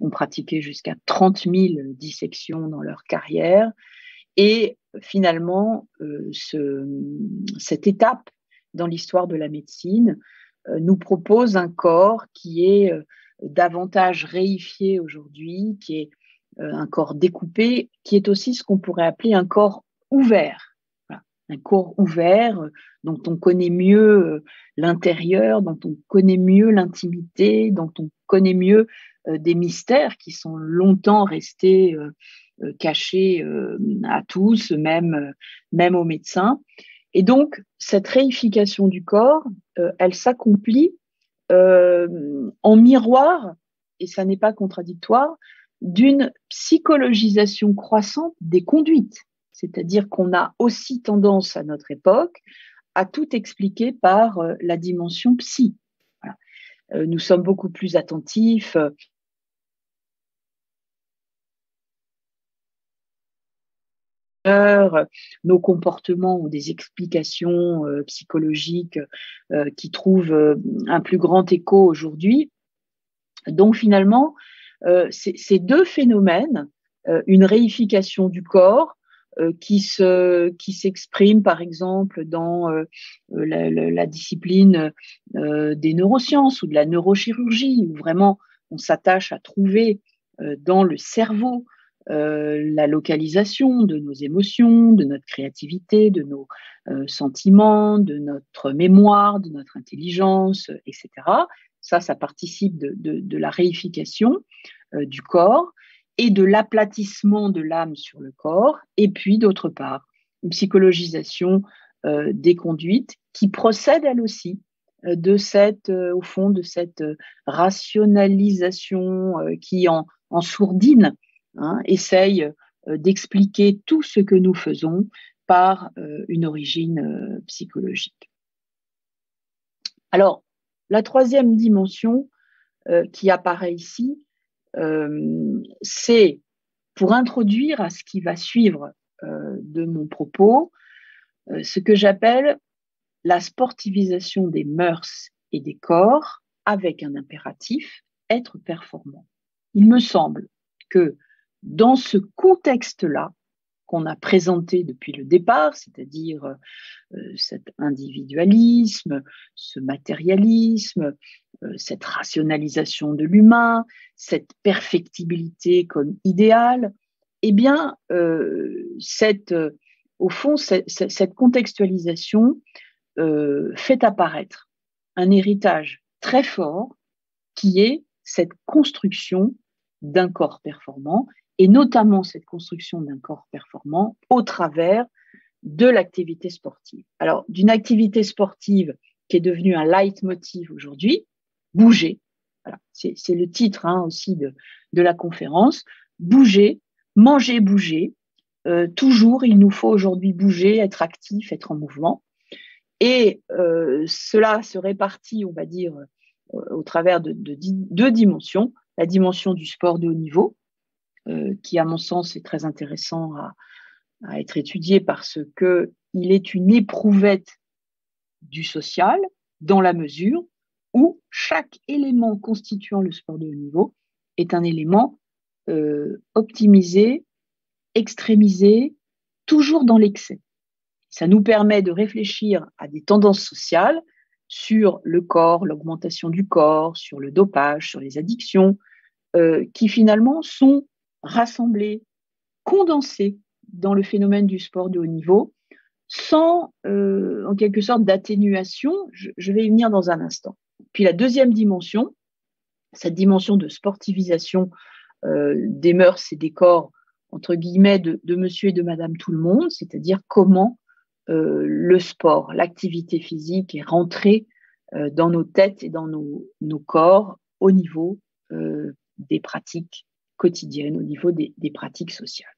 ont pratiqué jusqu'à 30 000 dissections dans leur carrière. Et finalement, cette étape dans l'histoire de la médecine nous propose un corps qui est davantage réifié aujourd'hui, qui est un corps découpé, qui est aussi ce qu'on pourrait appeler un corps ouvert. Voilà. Un corps ouvert dont on connaît mieux l'intérieur, dont on connaît mieux l'intimité, dont on connaît mieux des mystères qui sont longtemps restés cachés à tous, même aux médecins. Et donc, cette réification du corps, elle s'accomplit en miroir, et ça n'est pas contradictoire, d'une psychologisation croissante des conduites. C'est-à-dire qu'on a aussi tendance à notre époque à tout expliquer par la dimension psy. Voilà. Nous sommes beaucoup plus attentifs nos comportements ont des explications psychologiques qui trouvent un plus grand écho aujourd'hui. Donc finalement, ces deux phénomènes, une réification du corps qui s'exprime par exemple dans la discipline des neurosciences ou de la neurochirurgie, où vraiment on s'attache à trouver dans le cerveau la localisation de nos émotions, de notre créativité, de nos sentiments, de notre mémoire, de notre intelligence, etc. Ça participe de la réification du corps et de l'aplatissement de l'âme sur le corps. Et puis, d'autre part, une psychologisation des conduites qui procède, elle aussi, au fond, de cette rationalisation qui en sourdine essaye d'expliquer tout ce que nous faisons par une origine psychologique. Alors, la troisième dimension qui apparaît ici, c'est pour introduire à ce qui va suivre de mon propos, ce que j'appelle la sportivisation des mœurs et des corps avec un impératif, être performant. Il me semble que dans ce contexte-là, qu'on a présenté depuis le départ, c'est-à-dire cet individualisme, ce matérialisme, cette rationalisation de l'humain, cette perfectibilité comme idéal, eh bien, au fond, cette contextualisation fait apparaître un héritage très fort qui est cette construction d'un corps performant, et notamment cette construction d'un corps performant au travers de l'activité sportive. Alors, d'une activité sportive qui est devenue un leitmotiv aujourd'hui, bouger. Voilà, c'est le titre aussi de la conférence. Bouger, manger, bouger. Toujours, il nous faut aujourd'hui bouger, être actif, être en mouvement. Et cela se répartit, on va dire, au travers de deux dimensions. La dimension du sport de haut niveau, qui, à mon sens, est très intéressant à être étudié parce qu'il est une éprouvette du social dans la mesure où chaque élément constituant le sport de haut niveau est un élément optimisé, extrémisé, toujours dans l'excès. Ça nous permet de réfléchir à des tendances sociales sur le corps, l'augmentation du corps, sur le dopage, sur les addictions, qui finalement sont rassemblées, condensées dans le phénomène du sport de haut niveau, sans, en quelque sorte, d'atténuation. Je vais y venir dans un instant. Puis la deuxième dimension, cette dimension de sportivisation des mœurs et des corps, entre guillemets, de monsieur et de madame tout le monde, c'est-à-dire comment le sport, l'activité physique est rentrée dans nos têtes et dans nos corps au niveau des pratiques quotidiennes, au niveau des pratiques sociales.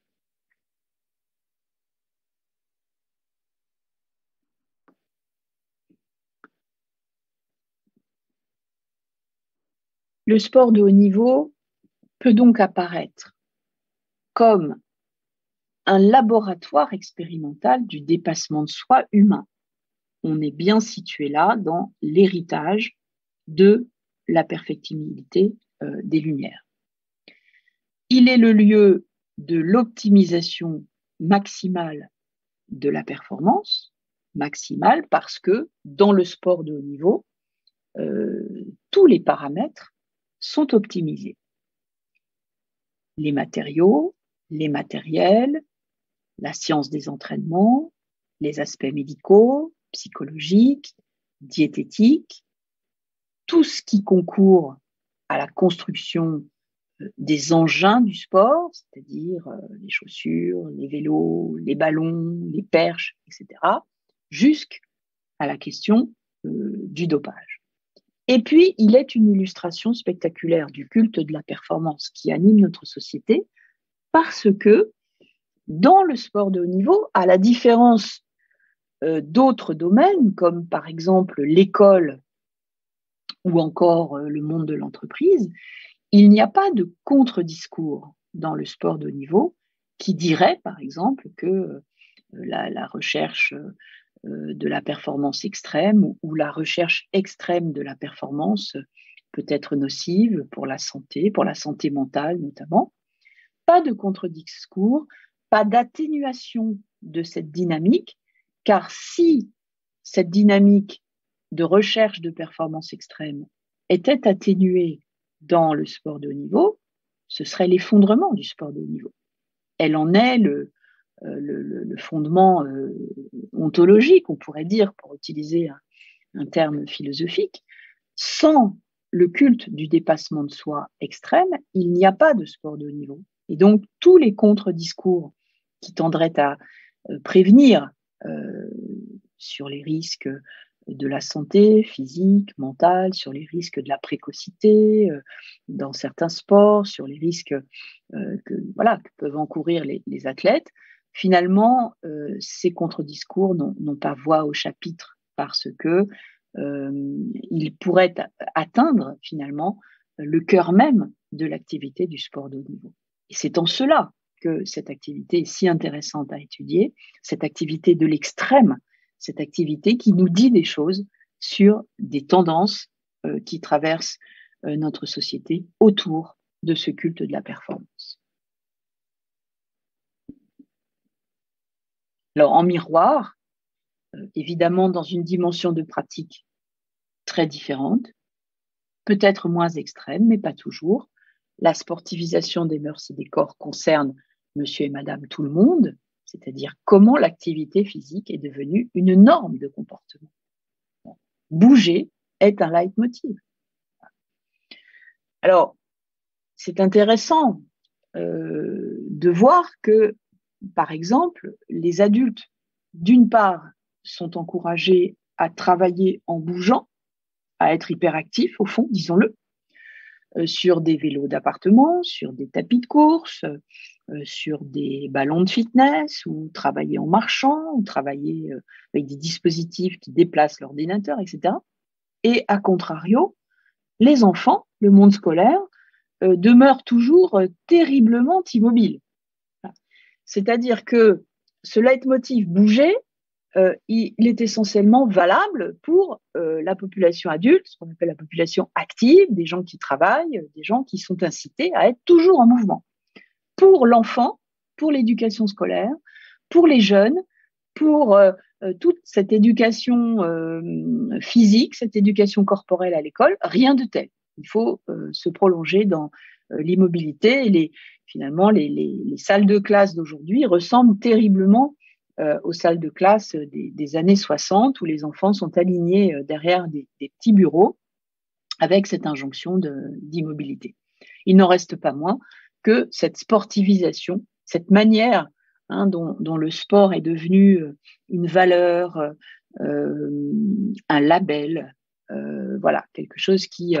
Le sport de haut niveau peut donc apparaître comme un laboratoire expérimental du dépassement de soi humain. On est bien situé là dans l'héritage de la perfectibilité des Lumières. Il est le lieu de l'optimisation maximale de la performance, maximale parce que dans le sport de haut niveau, tous les paramètres sont optimisés. Les matériaux, les matériels, la science des entraînements, les aspects médicaux, psychologiques, diététiques, tout ce qui concourt à la construction des engins du sport, c'est-à-dire les chaussures, les vélos, les ballons, les perches, etc., jusqu'à la question du dopage. Et puis, il est une illustration spectaculaire du culte de la performance qui anime notre société parce que dans le sport de haut niveau, à la différence d'autres domaines, comme par exemple l'école ou encore le monde de l'entreprise, il n'y a pas de contre-discours dans le sport de haut niveau qui dirait, par exemple, que la recherche de la performance extrême ou la recherche extrême de la performance peut être nocive pour la santé mentale notamment. Pas de contre-discours, pas d'atténuation de cette dynamique, car si cette dynamique de recherche de performance extrême était atténuée dans le sport de haut niveau, ce serait l'effondrement du sport de haut niveau. Elle en est le fondement ontologique, on pourrait dire, pour utiliser un terme philosophique. Sans le culte du dépassement de soi extrême, il n'y a pas de sport de haut niveau. Et donc, tous les contre-discours qui tendraient à prévenir sur les risques de la santé physique, mentale, sur les risques de la précocité dans certains sports, sur les risques que peuvent encourir les athlètes, finalement, ces contre-discours n'ont pas voix au chapitre parce que ils pourraient atteindre finalement le cœur même de l'activité du sport de haut niveau. Et c'est en cela que cette activité est si intéressante à étudier, cette activité de l'extrême, cette activité qui nous dit des choses sur des tendances qui traversent notre société autour de ce culte de la performance. Alors, en miroir, évidemment, dans une dimension de pratique très différente, peut-être moins extrême, mais pas toujours. La sportivisation des mœurs et des corps concerne monsieur et madame tout le monde, c'est-à-dire comment l'activité physique est devenue une norme de comportement. Bouger est un leitmotiv. Alors, c'est intéressant de voir que, par exemple, les adultes, d'une part, sont encouragés à travailler en bougeant, à être hyperactifs, au fond, disons-le, sur des vélos d'appartement, sur des tapis de course, sur des ballons de fitness, ou travailler en marchant, ou travailler avec des dispositifs qui déplacent l'ordinateur, etc. Et à contrario, les enfants, le monde scolaire, demeurent toujours terriblement immobiles. C'est-à-dire que ce leitmotiv bouger, il est essentiellement valable pour la population adulte, ce qu'on appelle la population active, des gens qui travaillent, des gens qui sont incités à être toujours en mouvement. Pour l'enfant, pour l'éducation scolaire, pour les jeunes, pour toute cette éducation physique, cette éducation corporelle à l'école, rien de tel. Il faut se prolonger dans l'immobilité. Et finalement, les salles de classe d'aujourd'hui ressemblent terriblement aux salles de classe des années 60, où les enfants sont alignés derrière des petits bureaux avec cette injonction d'immobilité. Il n'en reste pas moins que cette sportivisation, cette manière dont le sport est devenu une valeur, un label, voilà, quelque chose qui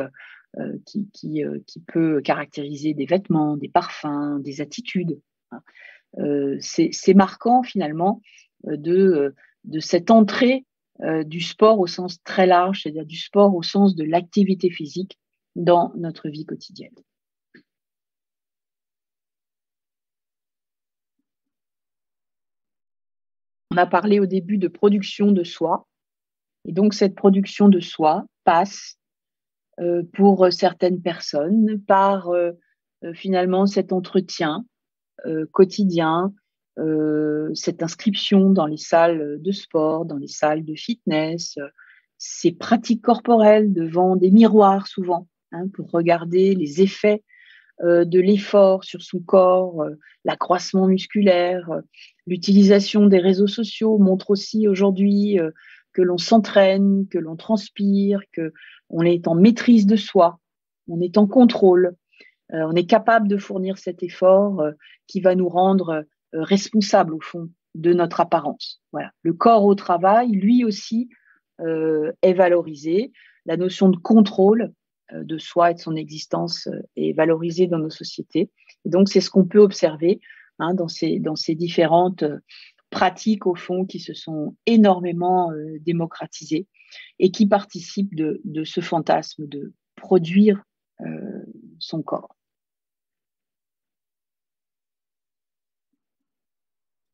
peut caractériser des vêtements, des parfums, des attitudes. C'est marquant finalement de cette entrée du sport au sens très large, c'est-à-dire du sport au sens de l'activité physique dans notre vie quotidienne. On a parlé au début de production de soi, et donc cette production de soi passe pour certaines personnes par finalement cet entretien quotidien, cette inscription dans les salles de sport, dans les salles de fitness, ces pratiques corporelles devant des miroirs souvent, pour regarder les effets de l'effort sur son corps, l'accroissement musculaire, l'utilisation des réseaux sociaux montre aussi aujourd'hui que l'on s'entraîne, que l'on transpire, qu'on est en maîtrise de soi, on est en contrôle, on est capable de fournir cet effort qui va nous rendre responsables au fond de notre apparence. Voilà. Le corps au travail, lui aussi, est valorisé. La notion de contrôle de soi et de son existence est valorisée dans nos sociétés. Et donc, c'est ce qu'on peut observer dans ces différentes pratiques, au fond, qui se sont énormément démocratisées et qui participent de ce fantasme de produire son corps.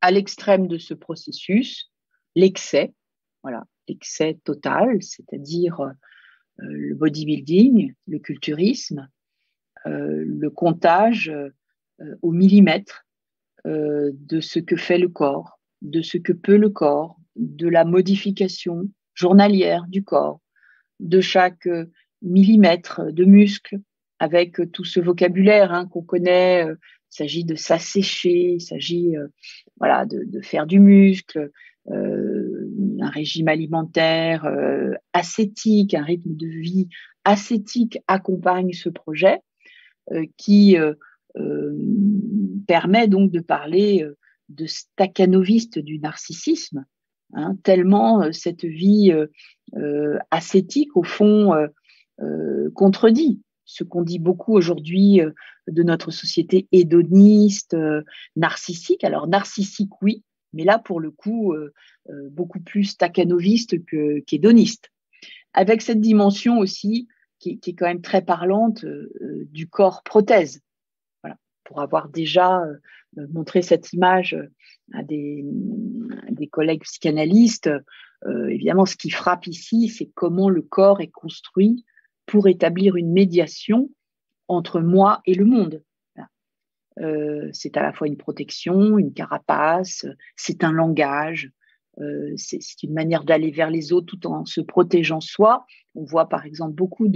À l'extrême de ce processus, l'excès, voilà, l'excès total, c'est-à-dire le bodybuilding, le culturisme, le comptage au millimètre de ce que fait le corps, de ce que peut le corps, de la modification journalière du corps, de chaque millimètre de muscle, avec tout ce vocabulaire qu'on connaît. Il s'agit de s'assécher, il s'agit voilà, de faire du muscle, un régime alimentaire ascétique, un rythme de vie ascétique accompagne ce projet qui permet donc de parler de stakhanoviste du narcissisme, tellement cette vie ascétique, au fond, contredit ce qu'on dit beaucoup aujourd'hui de notre société hédoniste, narcissique. Alors, narcissique, oui, mais là, pour le coup, beaucoup plus stakhanoviste qu'hédoniste. Avec cette dimension aussi, qui est quand même très parlante, du corps prothèse. Voilà. Pour avoir déjà montré cette image à des collègues psychanalystes, évidemment, ce qui frappe ici, c'est comment le corps est construit pour établir une médiation entre moi et le monde. C'est à la fois une protection, une carapace, c'est un langage, c'est une manière d'aller vers les autres tout en se protégeant soi. On voit par exemple beaucoup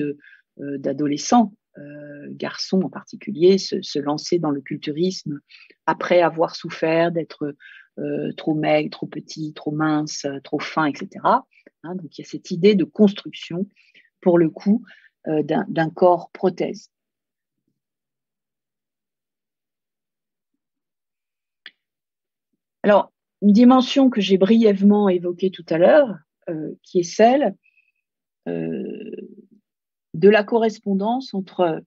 d'adolescents, garçons en particulier, se lancer dans le culturisme après avoir souffert d'être trop maigre, trop petit, trop mince, trop fin, etc. Hein, donc il y a cette idée de construction, pour le coup, d'un corps prothèse. Alors, une dimension que j'ai brièvement évoquée tout à l'heure, qui est celle de la correspondance entre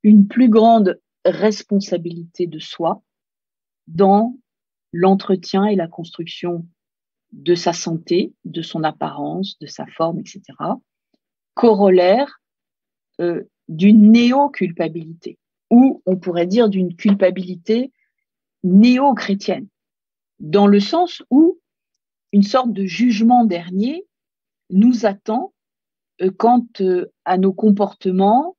une plus grande responsabilité de soi dans l'entretien et la construction de sa santé, de son apparence, de sa forme, etc., corollaire d'une néo-culpabilité, ou on pourrait dire d'une culpabilité néo-chrétienne, dans le sens où une sorte de jugement dernier nous attend quant à nos comportements,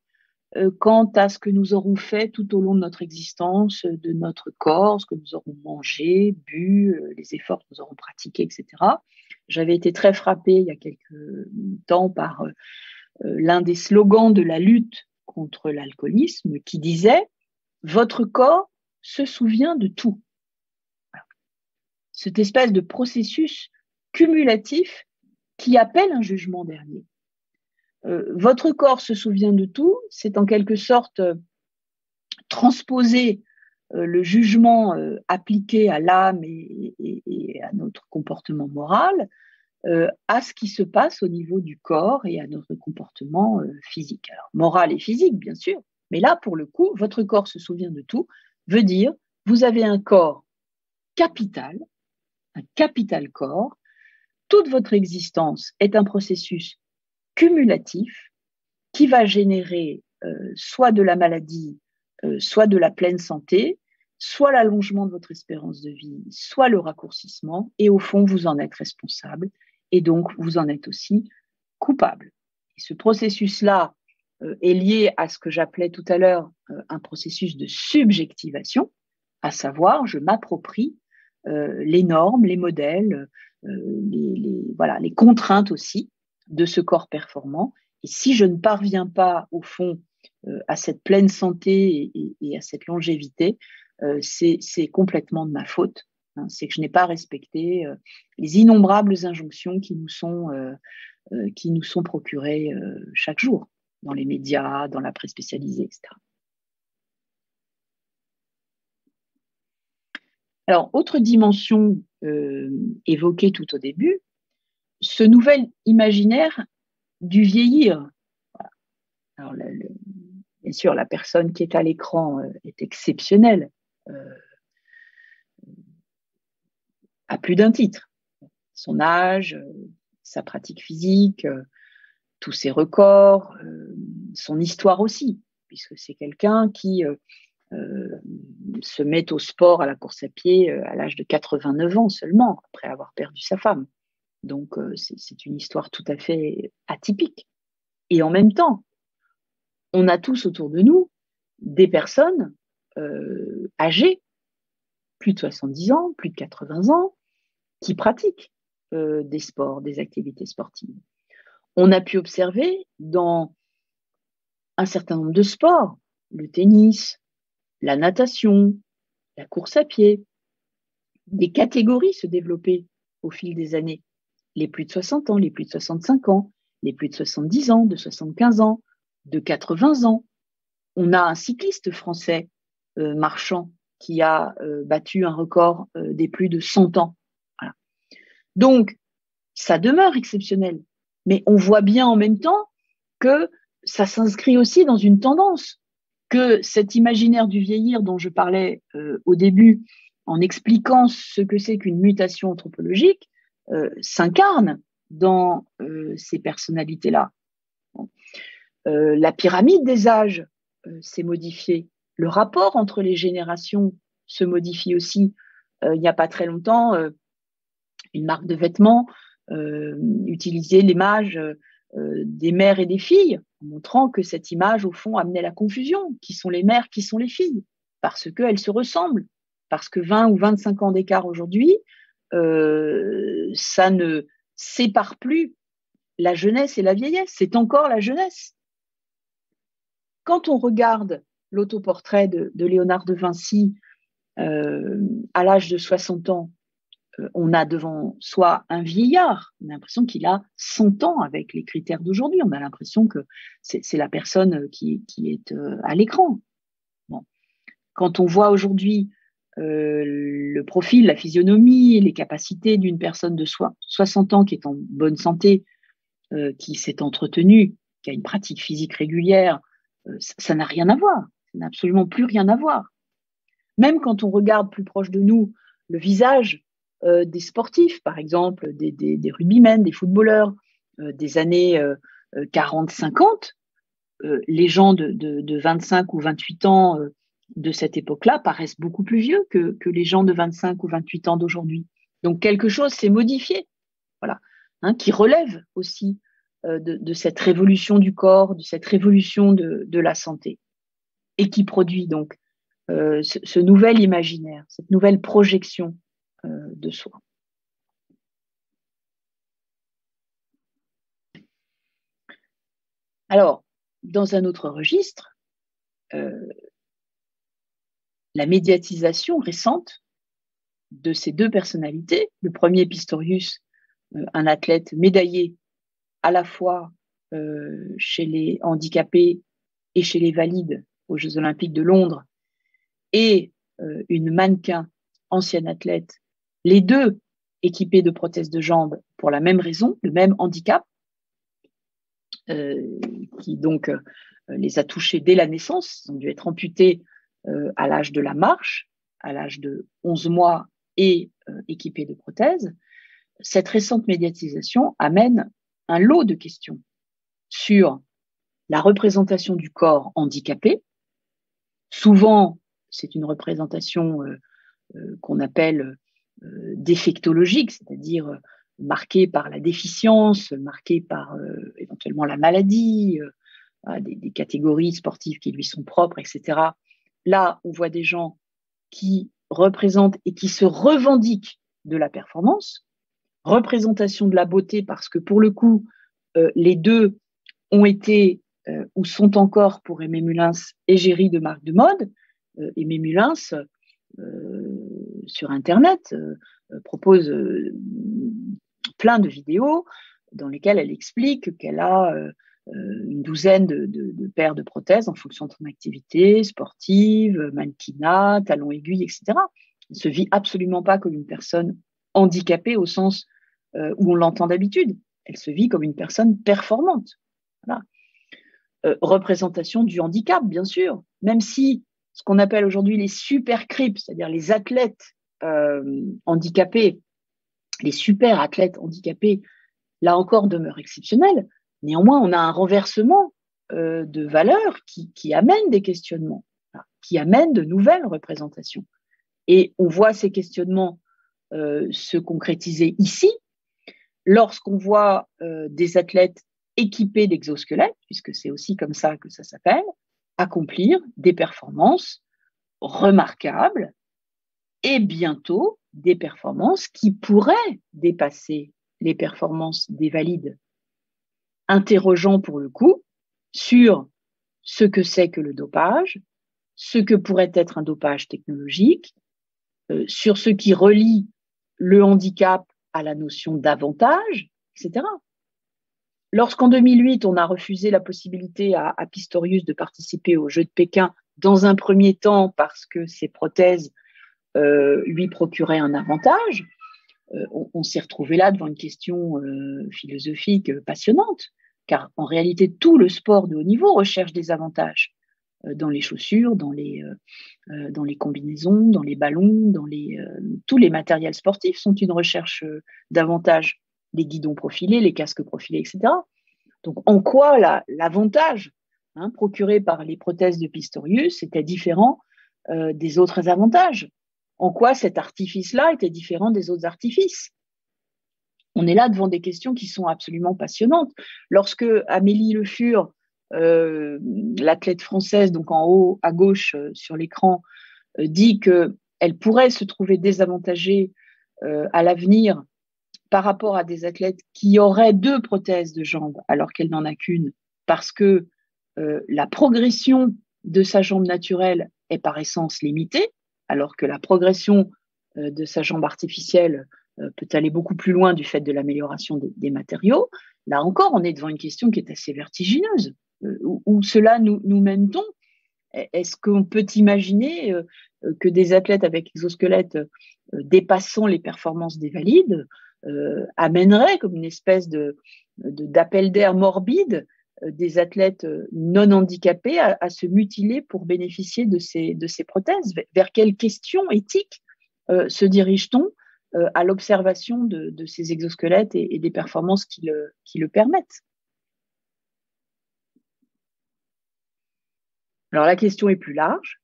quant à ce que nous aurons fait tout au long de notre existence, de notre corps, ce que nous aurons mangé, bu, les efforts que nous aurons pratiqués, etc. J'avais été très frappée il y a quelques temps par l'un des slogans de la lutte contre l'alcoolisme qui disait « Votre corps se souvient de tout ». Cette espèce de processus cumulatif qui appelle un jugement dernier. Votre corps se souvient de tout, c'est en quelque sorte transposer le jugement appliqué à l'âme et à notre comportement moral à ce qui se passe au niveau du corps et à notre comportement physique. Alors, moral et physique, bien sûr, mais là, pour le coup, votre corps se souvient de tout, veut dire vous avez un corps capital, un capital corps, toute votre existence est un processus cumulatif qui va générer soit de la maladie, soit de la pleine santé, soit l'allongement de votre espérance de vie, soit le raccourcissement, et au fond, vous en êtes responsable, et donc vous en êtes aussi coupable. Et ce processus-là est lié à ce que j'appelais tout à l'heure un processus de subjectivation, à savoir, je m'approprie les normes, les modèles, les contraintes aussi de ce corps performant. Et si je ne parviens pas, au fond, à cette pleine santé et à cette longévité, c'est complètement de ma faute. Hein, c'est que je n'ai pas respecté les innombrables injonctions qui nous sont procurées chaque jour dans les médias, dans la presse spécialisée, etc. Alors, autre dimension évoquée tout au début, ce nouvel imaginaire du vieillir. Voilà. Alors, bien sûr, la personne qui est à l'écran est exceptionnelle, à plus d'un titre. Son âge, sa pratique physique, tous ses records, son histoire aussi, puisque c'est quelqu'un qui se met au sport, à la course à pied à l'âge de 89 ans seulement, après avoir perdu sa femme. Donc, c'est une histoire tout à fait atypique. Et en même temps, on a tous autour de nous des personnes âgées, plus de 70 ans, plus de 80 ans, qui pratiquent des sports, des activités sportives. On a pu observer dans un certain nombre de sports, le tennis, la natation, la course à pied, des catégories se développer au fil des années. Les plus de 60 ans, les plus de 65 ans, les plus de 70 ans, de 75 ans, de 80 ans. On a un cycliste français marchand qui a battu un record des plus de 100 ans. Voilà. Donc, ça demeure exceptionnel. Mais on voit bien en même temps que ça s'inscrit aussi dans une tendance, que cet imaginaire du vieillir dont je parlais au début, en expliquant ce que c'est qu'une mutation anthropologique, s'incarne dans ces personnalités-là. La pyramide des âges s'est modifiée. Le rapport entre les générations se modifie aussi. Il n'y a pas très longtemps, une marque de vêtements utilisait l'image des mères et des filles, en montrant que cette image, au fond, amenait la confusion. Qui sont les mères, qui sont les filles? parce qu'elles se ressemblent, parce que 20 ou 25 ans d'écart aujourd'hui, ça ne sépare plus la jeunesse et la vieillesse, c'est encore la jeunesse. Quand on regarde l'autoportrait de Léonard de Vinci à l'âge de 60 ans, on a devant soi un vieillard. On a l'impression qu'il a 100 ans avec les critères d'aujourd'hui. On a l'impression que c'est la personne qui est à l'écran. Bon. Quand on voit aujourd'hui le profil, la physionomie, les capacités d'une personne de 60 ans qui est en bonne santé, qui s'est entretenue, qui a une pratique physique régulière, ça n'a rien à voir. Ça n'a absolument plus rien à voir. Même quand on regarde plus proche de nous le visage des sportifs, par exemple, des rugbymen, des footballeurs des années 40-50, les gens de 25 ou 28 ans de cette époque-là paraissent beaucoup plus vieux que les gens de 25 ou 28 ans d'aujourd'hui. Donc quelque chose s'est modifié, voilà, qui relève aussi de cette révolution du corps, de cette révolution de la santé, et qui produit donc ce nouvel imaginaire, cette nouvelle projection de soi. Alors, dans un autre registre, la médiatisation récente de ces deux personnalités, le premier Pistorius, un athlète médaillé à la fois chez les handicapés et chez les valides aux Jeux Olympiques de Londres, et une mannequin, ancienne athlète, les deux équipés de prothèses de jambes pour la même raison, le même handicap, qui donc les a touchés dès la naissance. Ils ont dû être amputés à l'âge de la marche, à l'âge de 11 mois et équipés de prothèses. Cette récente médiatisation amène un lot de questions sur la représentation du corps handicapé. Souvent, c'est une représentation qu'on appelle défectologique, c'est-à-dire marquée par la déficience, marquée par éventuellement la maladie, des catégories sportives qui lui sont propres, etc. Là, on voit des gens qui représentent et qui se revendiquent de la performance, représentation de la beauté, parce que pour le coup, les deux ont été ou sont encore pour Aimé Mullins égérie de marque de mode. Aimé Mullins, sur Internet, propose plein de vidéos dans lesquelles elle explique qu'elle a une douzaine de paires de prothèses en fonction de son activité sportive, mannequinat, talons aiguilles, etc. Elle ne se vit absolument pas comme une personne handicapée au sens où on l'entend d'habitude. Elle se vit comme une personne performante. Voilà. Représentation du handicap, bien sûr, même si ce qu'on appelle aujourd'hui les super crips, c'est-à-dire les athlètes handicapés, les super athlètes handicapés, là encore demeurent exceptionnels. Néanmoins, on a un renversement de valeurs qui amène des questionnements, qui amène de nouvelles représentations. Et on voit ces questionnements se concrétiser ici, lorsqu'on voit des athlètes équipés d'exosquelettes, puisque c'est aussi comme ça que ça s'appelle, accomplir des performances remarquables et bientôt des performances qui pourraient dépasser les performances des valides, interrogeant pour le coup sur ce que c'est que le dopage, ce que pourrait être un dopage technologique, sur ce qui relie le handicap à la notion d'avantage, etc. Lorsqu'en 2008, on a refusé la possibilité à Pistorius de participer aux Jeux de Pékin, dans un premier temps parce que ses prothèses lui procuraient un avantage, on s'est retrouvé là devant une question philosophique passionnante, car en réalité, tout le sport de haut niveau recherche des avantages dans les chaussures, dans les combinaisons, dans les ballons, tous les matériels sportifs sont une recherche d'avantages. Les guidons profilés, les casques profilés, etc. Donc, en quoi l'avantage procuré par les prothèses de Pistorius était différent des autres avantages? En quoi cet artifice-là était différent des autres artifices? On est là devant des questions qui sont absolument passionnantes. Lorsque Amélie Le Fur, l'athlète française, donc en haut à gauche sur l'écran, dit qu'elle pourrait se trouver désavantagée à l'avenir par rapport à des athlètes qui auraient 2 prothèses de jambes alors qu'elle n'en a qu'une, parce que la progression de sa jambe naturelle est par essence limitée, alors que la progression de sa jambe artificielle peut aller beaucoup plus loin du fait de l'amélioration des matériaux. Là encore, on est devant une question qui est assez vertigineuse. Où cela nous mène-t-on? Est-ce qu'on peut imaginer que des athlètes avec exosquelette dépassant les performances des valides amèneraient comme une espèce d'appel d'air morbide des athlètes non handicapés à se mutiler pour bénéficier de ces prothèses? Vers quelles questions éthiques se dirige-t-on à l'observation de ces exosquelettes et des performances qui le permettent? Alors la question est plus large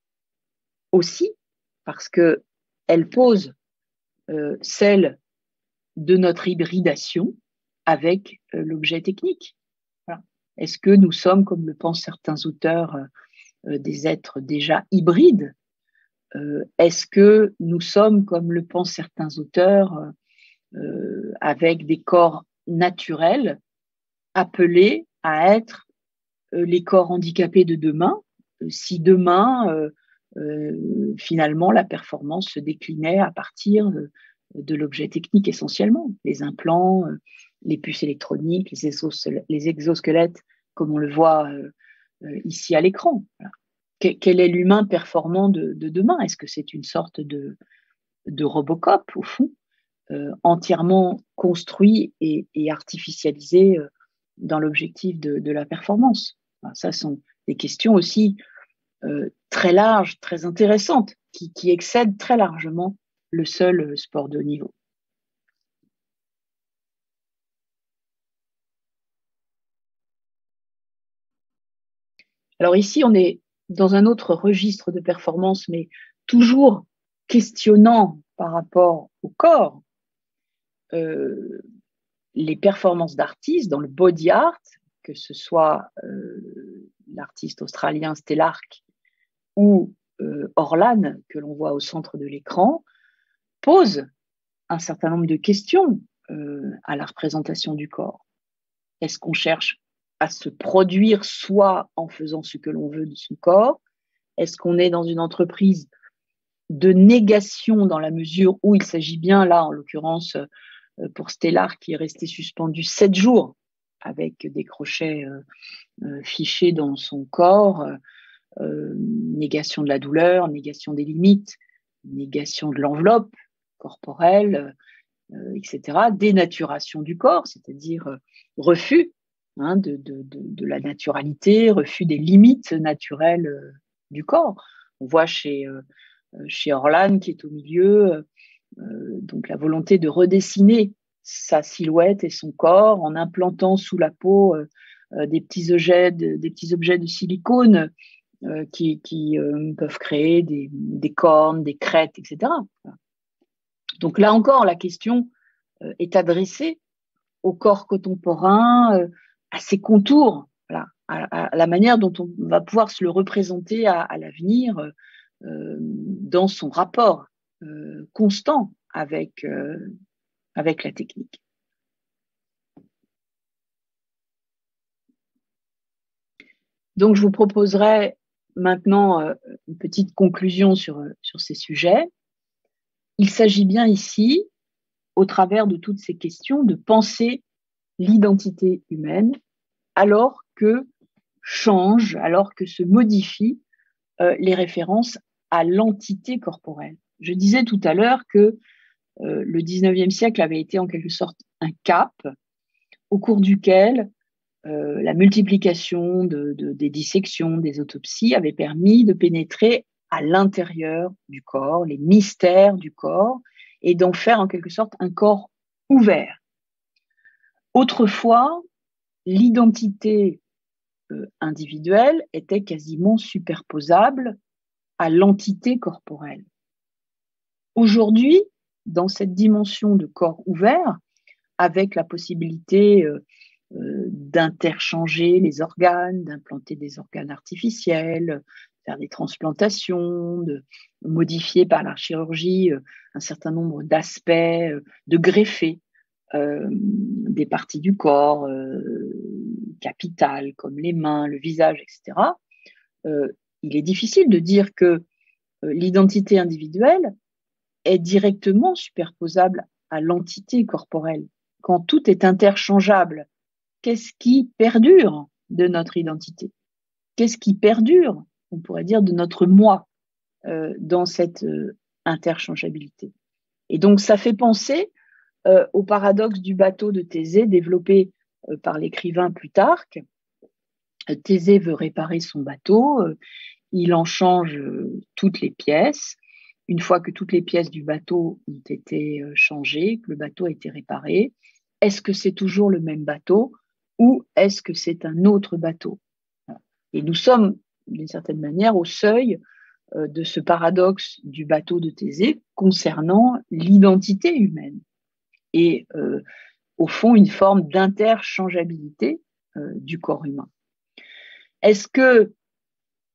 aussi parce qu'elle pose celle de notre hybridation avec l'objet technique. Voilà. Est-ce que nous sommes, comme le pensent certains auteurs, des êtres déjà hybrides? Est-ce que nous sommes, comme le pensent certains auteurs, avec des corps naturels appelés à être les corps handicapés de demain, si demain, finalement, la performance se déclinait à partir de l'objet technique essentiellement, les implants, les puces électroniques, les exosquelettes, comme on le voit ici à l'écran. Voilà. Quel est l'humain performant de demain? Est-ce que c'est une sorte de Robocop, au fond, entièrement construit et artificialisé dans l'objectif de la performance? Alors, ça sont des questions aussi très larges, très intéressantes, qui excèdent très largement le seul sport de haut niveau. Alors ici, on est dans un autre registre de performance, mais toujours questionnant par rapport au corps. Les performances d'artistes dans le body art, que ce soit l'artiste australien Stellark ou Orlan, que l'on voit au centre de l'écran, posent un certain nombre de questions à la représentation du corps. Est-ce qu'on cherche à se produire soi en faisant ce que l'on veut de son corps? Est-ce qu'on est dans une entreprise de négation dans la mesure où il s'agit bien, là, en l'occurrence, pour Stellark, qui est resté suspendu 7 jours avec des crochets fichés dans son corps, négation de la douleur, négation des limites, négation de l'enveloppe corporelle, etc. Dénaturation du corps, c'est-à-dire refus de la naturalité, refus des limites naturelles du corps. On voit chez Orlan, qui est au milieu, donc la volonté de redessiner sa silhouette et son corps en implantant sous la peau des petits objets de silicone qui peuvent créer des cornes, des crêtes, etc. Donc là encore, la question est adressée au corps contemporain, à ses contours, voilà, à la manière dont on va pouvoir se le représenter à l'avenir dans son rapport constant avec la technique. Donc, je vous proposerai maintenant une petite conclusion sur ces sujets. Il s'agit bien ici, au travers de toutes ces questions, de penser l'identité humaine alors que changent, alors que se modifient les références à l'entité corporelle. Je disais tout à l'heure que le 19e siècle avait été en quelque sorte un cap au cours duquel la multiplication des dissections, des autopsies avait permis de pénétrer à l'intérieur du corps, les mystères du corps, et d'en faire en quelque sorte un corps ouvert. Autrefois, l'identité individuelle était quasiment superposable à l'entité corporelle. Aujourd'hui, dans cette dimension de corps ouvert, avec la possibilité d'interchanger les organes, d'implanter des organes artificiels, faire des transplantations, de modifier par la chirurgie un certain nombre d'aspects, de greffer des parties du corps capitales comme les mains, le visage, etc. Il est difficile de dire que l'identité individuelle est directement superposable à l'entité corporelle. Quand tout est interchangeable, qu'est-ce qui perdure de notre identité? Qu'est-ce qui perdure, on pourrait dire, de notre moi dans cette interchangeabilité? Et donc, ça fait penser au paradoxe du bateau de Thésée développé par l'écrivain Plutarque. Thésée veut réparer son bateau, il en change toutes les pièces. Une fois que toutes les pièces du bateau ont été changées, que le bateau a été réparé, est-ce que c'est toujours le même bateau ou est-ce que c'est un autre bateau? Et nous sommes, d'une certaine manière, au seuil de ce paradoxe du bateau de Thésée concernant l'identité humaine et, au fond, une forme d'interchangeabilité du corps humain. Est-ce que,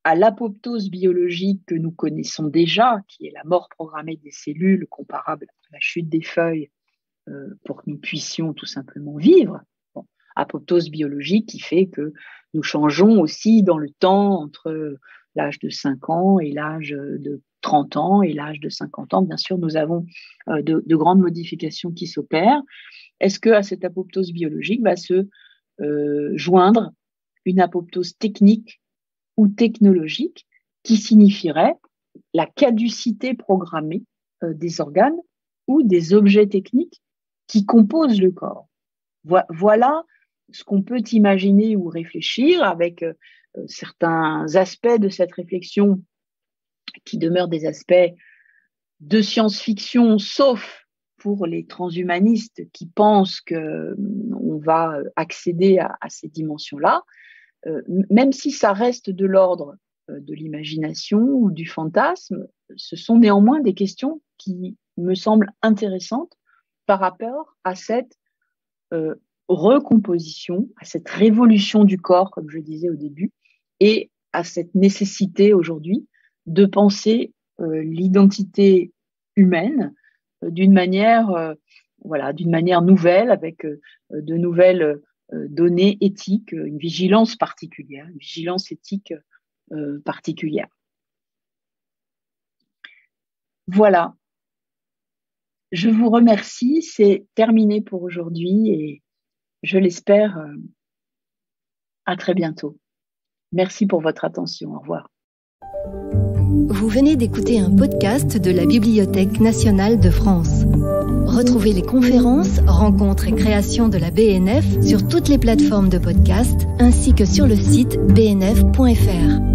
à l'apoptose biologique que nous connaissons déjà, qui est la mort programmée des cellules comparable à la chute des feuilles pour que nous puissions tout simplement vivre, apoptose biologique qui fait que nous changeons aussi dans le temps entre l'âge de 5 ans et l'âge de 30 ans et l'âge de 50 ans. Bien sûr, nous avons de grandes modifications qui s'opèrent. Est-ce qu'à cette apoptose biologique va se joindre une apoptose technique ou technologique qui signifierait la caducité programmée des organes ou des objets techniques qui composent le corps? Voilà ce qu'on peut imaginer ou réfléchir avec certains aspects de cette réflexion qui demeurent des aspects de science-fiction, sauf pour les transhumanistes qui pensent qu'on va accéder à ces dimensions-là, même si ça reste de l'ordre de l'imagination ou du fantasme, ce sont néanmoins des questions qui me semblent intéressantes par rapport à cette recomposition, à cette révolution du corps, comme je disais au début, et à cette nécessité aujourd'hui de penser l'identité humaine d'une manière nouvelle, avec de nouvelles données éthiques, une vigilance particulière, une vigilance éthique particulière. Voilà. Je vous remercie, c'est terminé pour aujourd'hui et je l'espère à très bientôt. Merci pour votre attention. Au revoir. Vous venez d'écouter un podcast de la Bibliothèque nationale de France. Retrouvez les conférences, rencontres et créations de la BNF sur toutes les plateformes de podcast ainsi que sur le site bnf.fr.